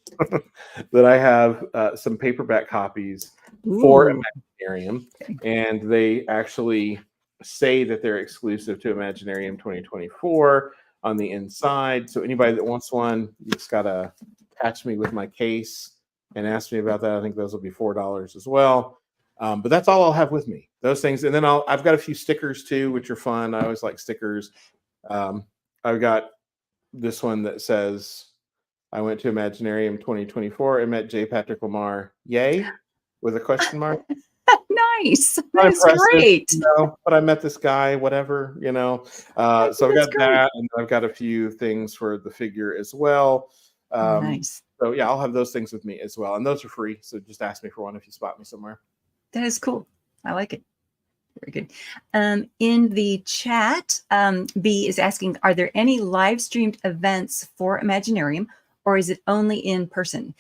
that I have some paperback copies for Imaginarium, and they actually say that they're exclusive to Imaginarium 2024 on the inside. So anybody that wants one, you just gotta catch me with my case and ask me about that. I think those will be $4 as well. But that's all I'll have with me, those things. And then I've got a few stickers too, which are fun. I always like stickers. I've got this one that says, I went to Imaginarium 2024 and met J. Patrick Lemarr. Yay? With a question mark. Nice. That's great. But I met this guy, whatever, So I've got that, and I've got a few things for The Figure as well. Nice. So yeah, I'll have those things with me as well. And those are free. So just ask me for one if you spot me somewhere. That is cool. I like it. Very good. In the chat, B is asking, are there any live streamed events for Imaginarium, or is it only in person?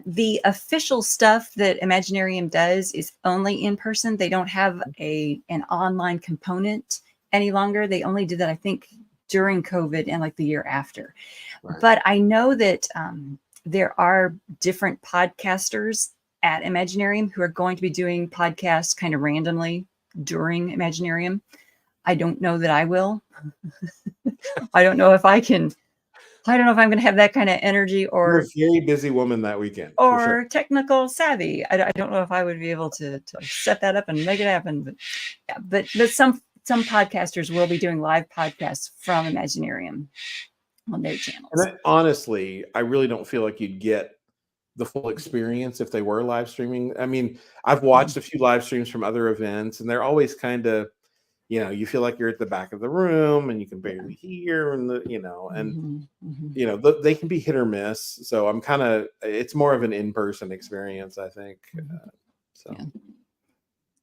The official stuff that Imaginarium does is only in person. They don't have an online component any longer. They only did that, I think, during COVID and like the year after. Right. But I know that there are different podcasters at Imaginarium who are going to be doing podcasts kind of randomly during Imaginarium. I don't know that I will. I don't know if I can. I don't know if I'm going to have that kind of energy, or you're a very busy woman that weekend, or technical savvy. I don't know if I would be able to set that up and make it happen. But yeah, but some podcasters will be doing live podcasts from Imaginarium on their channels. And honestly, I really don't feel like you'd get the full experience if they were live streaming. I mean, I've watched a few live streams from other events, and they're always kind of, you feel like you're at the back of the room and you can barely hear, and they can be hit or miss. So it's more of an in-person experience, I think.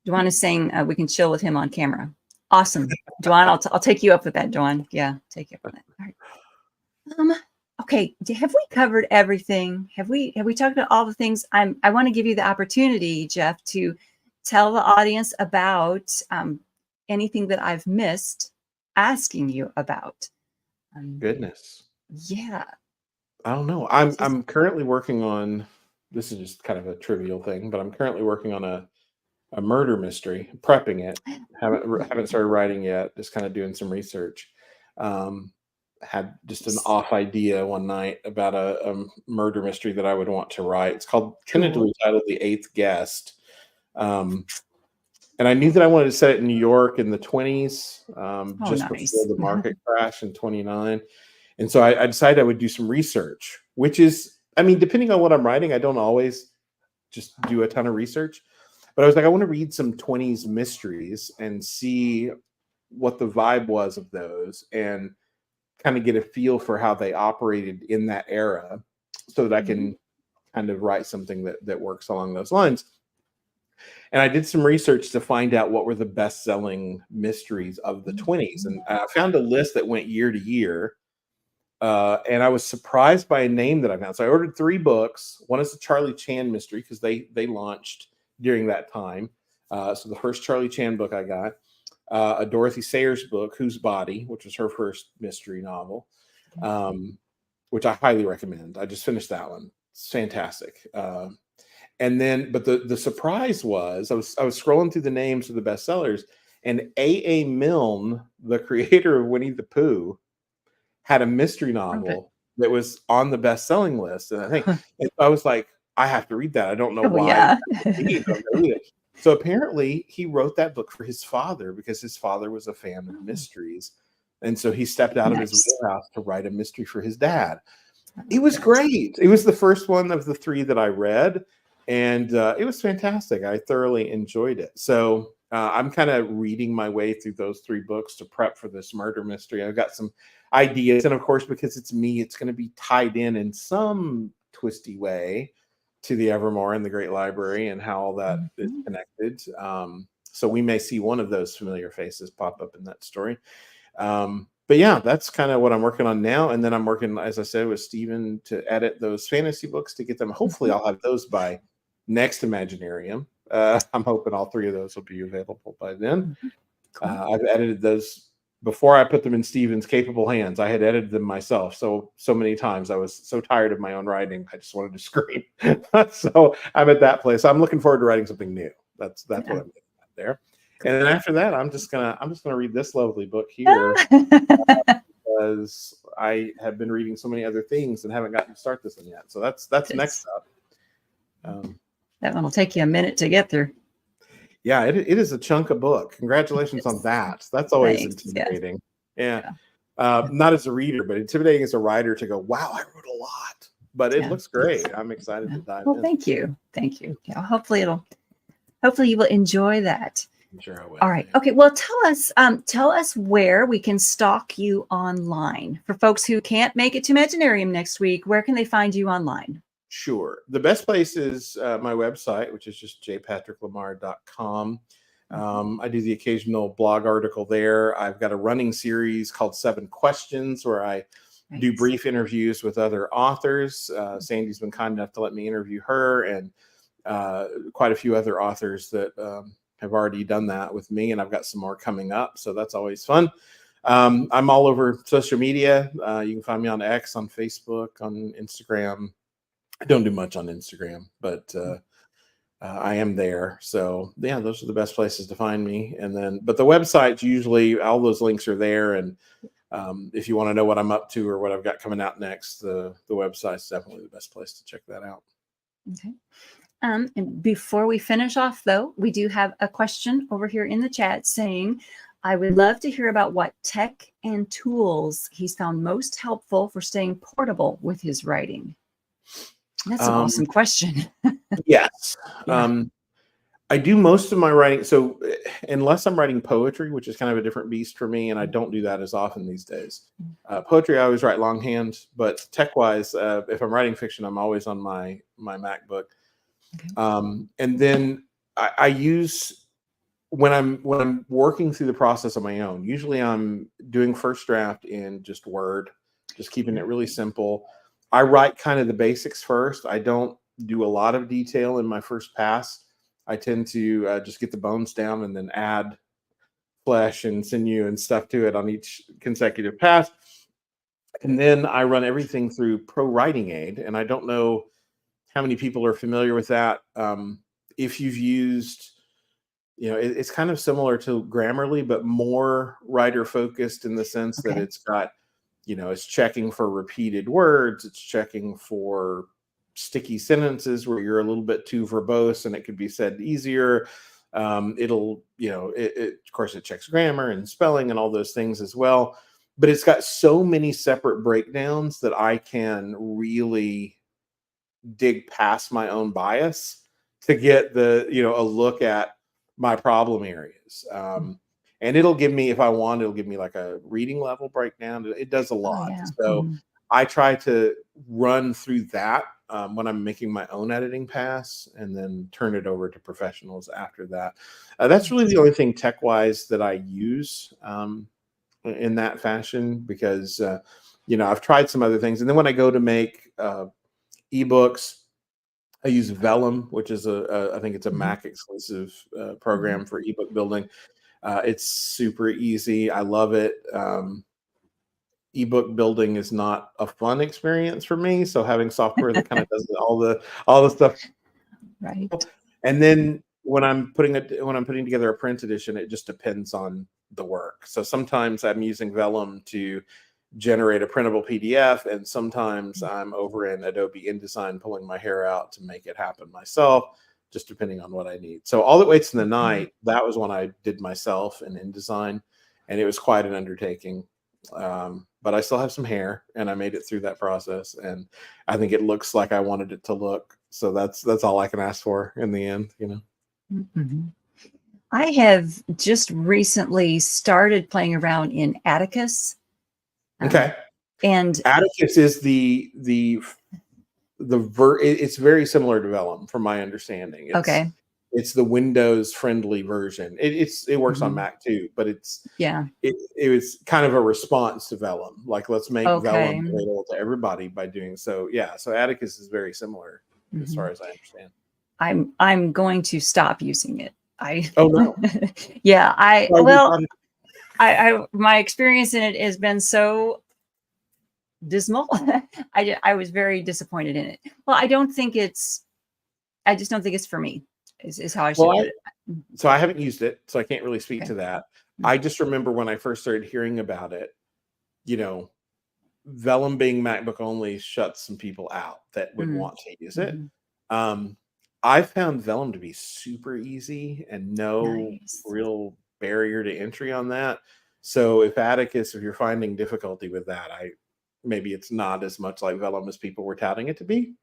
Duan is saying we can chill with him on camera. Awesome. Duan, I'll take you up with that, Duan. Yeah, take you up with that. All right. Okay, have we covered everything? Have we talked about all the things? I want to give you the opportunity, Jeff, to tell the audience about anything that I've missed asking you about. Goodness. Yeah. I don't know. I'm currently working on, this is just kind of a trivial thing, but I'm currently working on a murder mystery, prepping it. Haven't started writing yet. Just kind of doing some research. Had just an off idea one night about a murder mystery that I would want to write. It's called tentatively titled The Eighth Guest. And I knew that I wanted to set it in New York in the 20s, just before Nice. the market crash in 29. And so I decided I would do some research, which is, I mean, depending on what I'm writing, I don't always just do a ton of research. But I was like, I want to read some 20s mysteries and see what the vibe was of those and kind of get a feel for how they operated in that era so that I can kind of write something that works along those lines. And I did some research to find out what were the best-selling mysteries of the 20s. And I found a list that went year to year. And I was surprised by a name that I found. So I ordered 3 books. One is the Charlie Chan mystery because they launched during that time. So the first Charlie Chan book I got, a Dorothy Sayers book, Whose Body, which was her first mystery novel, which I highly recommend. I just finished that one. It's fantastic. And then, but the surprise was I was scrolling through the names of the bestsellers, and A.A. Milne, the creator of Winnie the Pooh, had a mystery novel that was on the best-selling list. And I think and I was like, I have to read that. I don't know why. So apparently he wrote that book for his father because his father was a fan of mysteries. And so he stepped out of his wheelhouse to write a mystery for his dad. It was great. It was the first one of the 3 that I read. And it was fantastic. I thoroughly enjoyed it. So I'm kind of reading my way through those 3 books to prep for this murder mystery. I've got some ideas. And of course, because it's me, it's going to be tied in some twisty way to the Evermore and the Great Library and how all that is connected. So we may see one of those familiar faces pop up in that story. But yeah, that's kind of what I'm working on now. And then I'm working, as I said, with Stephen to edit those fantasy books to get them. Hopefully I'll have those by next Imaginarium. I'm hoping all 3 of those will be available by then. I've edited those before I put them in Stephen's capable hands. I had edited them myself so many times. I was so tired of my own writing. I just wanted to scream. So I'm at that place. I'm looking forward to writing something new. That's what I'm getting at there. And then after that, I'm just gonna read this lovely book here because I have been reading so many other things and haven't gotten to start this one yet. So that's next up. That one will take you a minute to get through. Yeah, it is a chunk of book. Congratulations on that. That's always intimidating. Yeah. Not as a reader, but intimidating as a writer to go, wow, I wrote a lot. But it looks great. I'm excited to dive in. Well, thank you. Yeah, hopefully you will enjoy that. I'm sure I will. All right. Okay. Well, tell us where we can stalk you online. For folks who can't make it to Imaginarium next week, where can they find you online? Sure. The best place is my website, which is just jpatricklemarr.com. I do the occasional blog article there. I've got a running series called 7 Questions where I do brief interviews with other authors. Sandy's been kind enough to let me interview her and quite a few other authors that have already done that with me. And I've got some more coming up. So that's always fun. I'm all over social media. You can find me on X, on Facebook, on Instagram. I don't do much on Instagram, but I am there. So yeah, those are the best places to find me. And then, but the website's usually all those links are there. And if you want to know what I'm up to or what I've got coming out next, the website's definitely the best place to check that out. Okay. And before we finish off, though, we do have a question over here in the chat saying, I would love to hear about what tech and tools he's found most helpful for staying portable with his writing. That's an awesome question. Yes. I do most of my writing. So unless I'm writing poetry, which is kind of a different beast for me, and I don't do that as often these days. Poetry, I always write longhand, but tech-wise, if I'm writing fiction, I'm always on my MacBook. Okay. And then I use, when I'm working through the process on my own, usually I'm doing first draft in just Word, just keeping it really simple. I write kind of the basics first. I don't do a lot of detail in my first pass. I tend to just get the bones down and then add flesh and sinew and stuff to it on each consecutive pass. And then I run everything through Pro Writing Aid. And I don't know how many people are familiar with that. If you've used you know, it's kind of similar to Grammarly, but more writer focused in the sense that Okay. it's got, you know, it's checking for repeated words, it's checking for sticky sentences where you're a little bit too verbose and it could be said easier. It'll, you know, of course, it checks grammar and spelling and all those things as well. But it's got so many separate breakdowns that I can really dig past my own bias to get the, you know, a look at my problem areas. And it'll give me, if I want, it'll give me like a reading level breakdown. It does a Oh lot. yeah. So Mhm. I try to run through that when I'm making my own editing pass, and then turn it over to professionals after that. That's really Right. the only thing tech wise that I use in that fashion, because you know, I've tried some other things, and then when I go to make ebooks, I use Vellum, which is I think it's a Mhm. Mac exclusive Mhm. program for ebook building. It's super easy. I love it. Ebook building is not a fun experience for me, so having software that kind of does all the stuff. Right. And then when I'm putting together a print edition, it just depends on the work. So sometimes I'm using Vellum to generate a printable PDF, and sometimes I'm over in Adobe InDesign pulling my hair out to make it happen myself, just depending on what I need. So All That Waits in the Mhm. Night, that was one I did myself in InDesign, and it was quite an undertaking. But I still have some hair, and I made it through that process, and I think it looks like I wanted it to look. So that's all I can ask for in the end, you know. Mhm. I have just recently started playing around in Atticus, um, Okay. and Atticus is it's very similar to Vellum from my understanding. okay. It's the Windows friendly version. It works on Mhm. Mac too, but Yeah. it was kind of a response to Vellum. Like, let's make Okay. Vellum available to everybody by doing so. Yeah, so Atticus is very similar as far Mhm. as I understand. I'm going to stop using it. I Oh no. yeah, I Well, you well, got it. I my experience in it has been so dismal. I was very disappointed in it. Well, I just don't think it's for me. Is how I should Well, put it. so I haven't used it, so I can't really speak Okay. to that. Mm. I just remember when I first started hearing about it, you know, Vellum being MacBook only shuts some people out that would Mm. want to use it. Mhm. Um, I found Vellum to be super easy and no Nice. real barrier to entry on that. So if you're finding difficulty with that, maybe it's not as much like Vellum as people were touting it to be.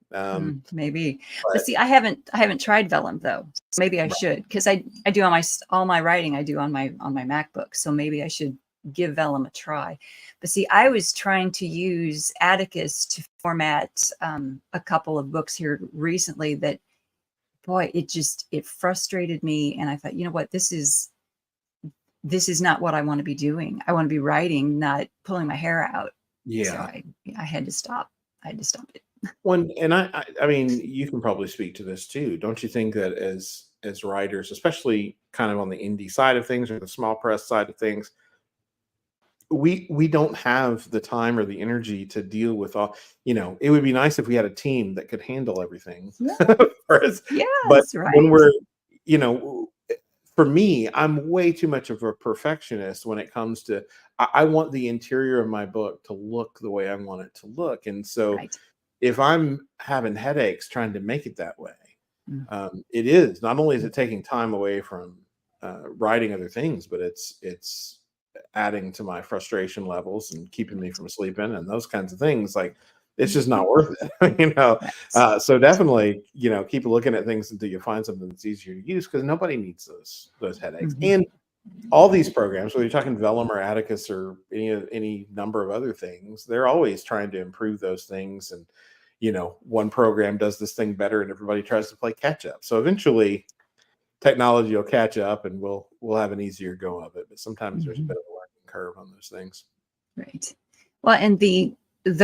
Maybe. But But see, I haven't tried Vellum though. So maybe I should, because I do all my writing I do on my MacBook. So maybe I should give Vellum a try. But see, I was trying to use Atticus to format a couple of books here recently that, boy, it frustrated me, and I thought, you know what, this is not what I want to be doing. I want to be writing, not pulling my hair out. So yeah. I had to stop. I had to stop it. One, and I mean, you can probably speak to this too. Don't you think that as writers, especially kind of on the indie side of things or the small press side of things, we don't have the time or the energy to deal with all, you know, it would be nice if we had a team that could handle everything Yeah. for us. But Yes, when right. we're, you know, for me, I'm way too much of a perfectionist when it comes to, I want the interior of my book to look the way I want it to look. And so Right. if I'm having headaches trying to make it that way, Mm. it is not only is it taking time away from writing other things, but it's adding to my frustration levels and keeping me from sleeping and those kinds of things. Like, it's just not worth it, you know. Right. So definitely, you know, keep looking at things until you find something that's easier to use, because nobody needs those headaches. Mhm. And all these programs, whether you're talking Vellum or Atticus or any number of other things, they're always trying to improve those things. And you know, one program does this thing better, and everybody tries to play catch up. So eventually, technology will catch up, and we'll have an easier go of it. But sometimes there's a Mhm. bit of a learning curve on those things. Right. Well, and the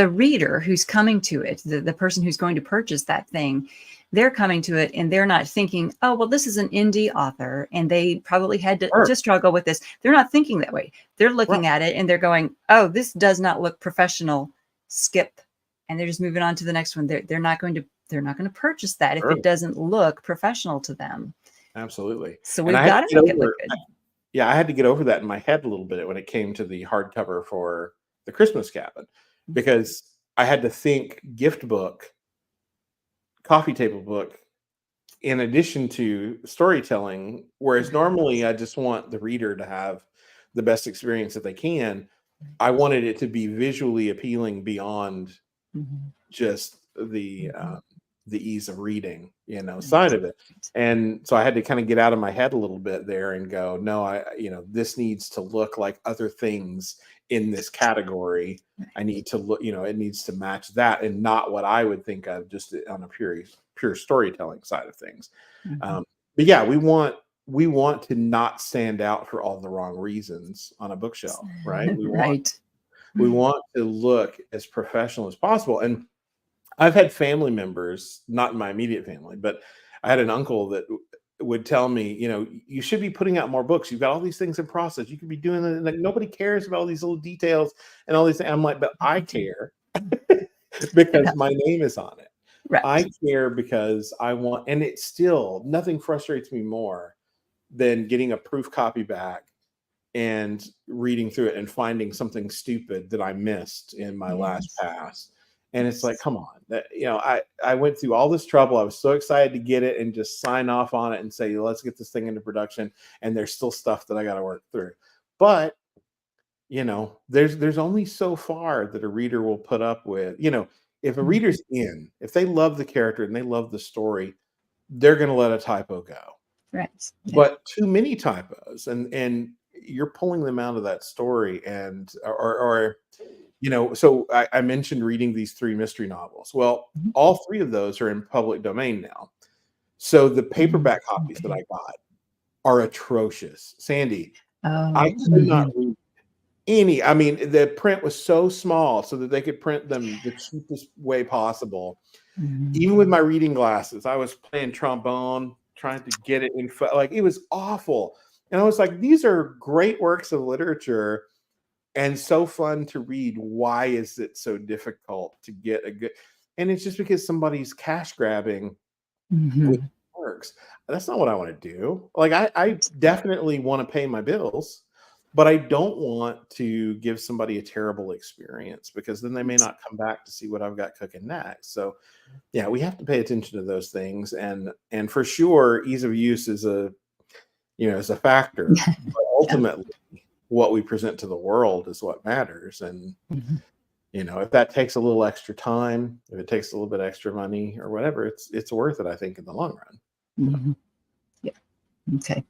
reader who's coming to it, the person who's going to purchase that thing, they're coming to it and they're not thinking, oh, well, this is an indie author and they probably had Sure. to struggle with this. They're not thinking that way. They're Right. looking at it and they're going, oh, this does not look professional. Skip. And they're just moving on to the next one. They're not going to purchase that if Sure. it doesn't look professional to them. Absolutely. So And I we've had got to to get make it over look good. yeah, I had to get over that in my head a little bit when it came to the hardcover for the Christmas Cabin, because I had to think gift book, coffee table book, in addition to storytelling, whereas normally I just want the reader to have the best experience that they can. I wanted it to be visually appealing beyond Mhm. just Mhm. the ease of reading, side Right. of it. And so I had to kind of get out of my head a little bit there and go, no, this needs to look like other things in this category. I need to look, it needs to match that and not what I would think of just on a pure storytelling side of things. Mhm. Um, but yeah, we want to not stand out for all the wrong reasons on a bookshelf, right? We want Right. we want to look as professional as possible. And I've had family members, not in my immediate family, but I had an uncle that would tell me, you should be putting out more books. You've got all these things in process. You could be doing it. Like, nobody cares about all these little details and all these things. I'm like, but I care Yeah. because my name is on it. I Right. care because I want, and it's still nothing frustrates me more than getting a proof copy back and reading through it and finding something stupid that I missed in my last Yes. pass. And it's like, Yes. come on, I went through all this trouble. I was so excited to get it and just sign off on it and say, let's get this thing into production. And there's still stuff that I got to work through. But there's only so far that a reader will put up with. If a Mhm. reader's if they love the character and they love the story, they're going to let a typo go. Right. Yeah. But too many typos, and you're pulling them out of that story, and or so I mentioned reading these 3 mystery novels. Well, Mhm. all 3 of those are in public domain now. So the Mhm. paperback copies that Okay. I got are atrocious. Sandy, I Oh. could not Mhm. read any. I mean, the print was so small so that they could print them the cheapest way possible. Mhm. Even with my reading glasses, I was playing trombone, trying to get it in, like, it was awful. And I was like, these are great works of literature and so fun to read. Why is it so difficult to get a good? And it's just because somebody's cash grabbing with Mhm. works. That's not what I want to do. Like, I definitely want to pay my bills, but I don't want to give somebody a terrible experience, because then they may not come back to see what I've got cooking next. So yeah, we have to pay attention to those things, and for sure, ease of use is a factor. But Yeah. ultimately, what we present to the world is what matters. And Mhm. if that takes a little extra time, if it takes a little bit extra money or whatever, it's worth it, I think, in the long run. So, Mhm. Yeah. Okay.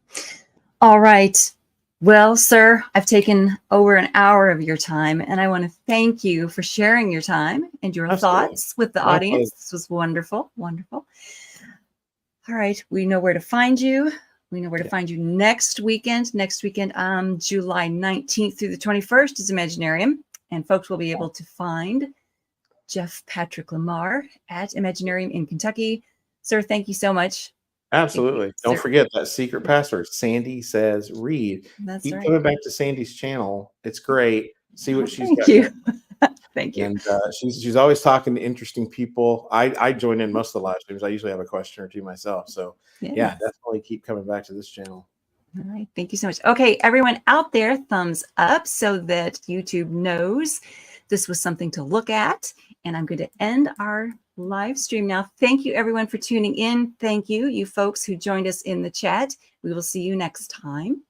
All right. Well, sir, I've taken over an hour of your time, and I want to thank you for sharing your time and your absolutely, thoughts with the my pleasure. audience. This was wonderful. Wonderful. All right. We know where to find you. We know where to Yeah, find you next weekend. Next weekend, July 19th through the 21st is Imaginarium. And folks will be able to find Jeff Patrick Lemarr at Imaginarium in Kentucky. Sir, thank you so much. Thank you, absolutely. Don't sir. forget that secret password, Sandy Says Read. That's Keep right. coming back to Sandy's channel. It's great. See what Oh, she's thank got you. going. Thank you. And she's always talking to interesting people. I join in most of the live streams. I usually have a question or two myself. So Yeah. yeah, definitely keep coming back to this channel. All right. Thank you so much. Okay, everyone out there, thumbs up so that YouTube knows this was something to look at. And I'm going to end our live stream now. Thank you, everyone, for tuning in. Thank you, you folks who joined us in the chat. We will see you next time.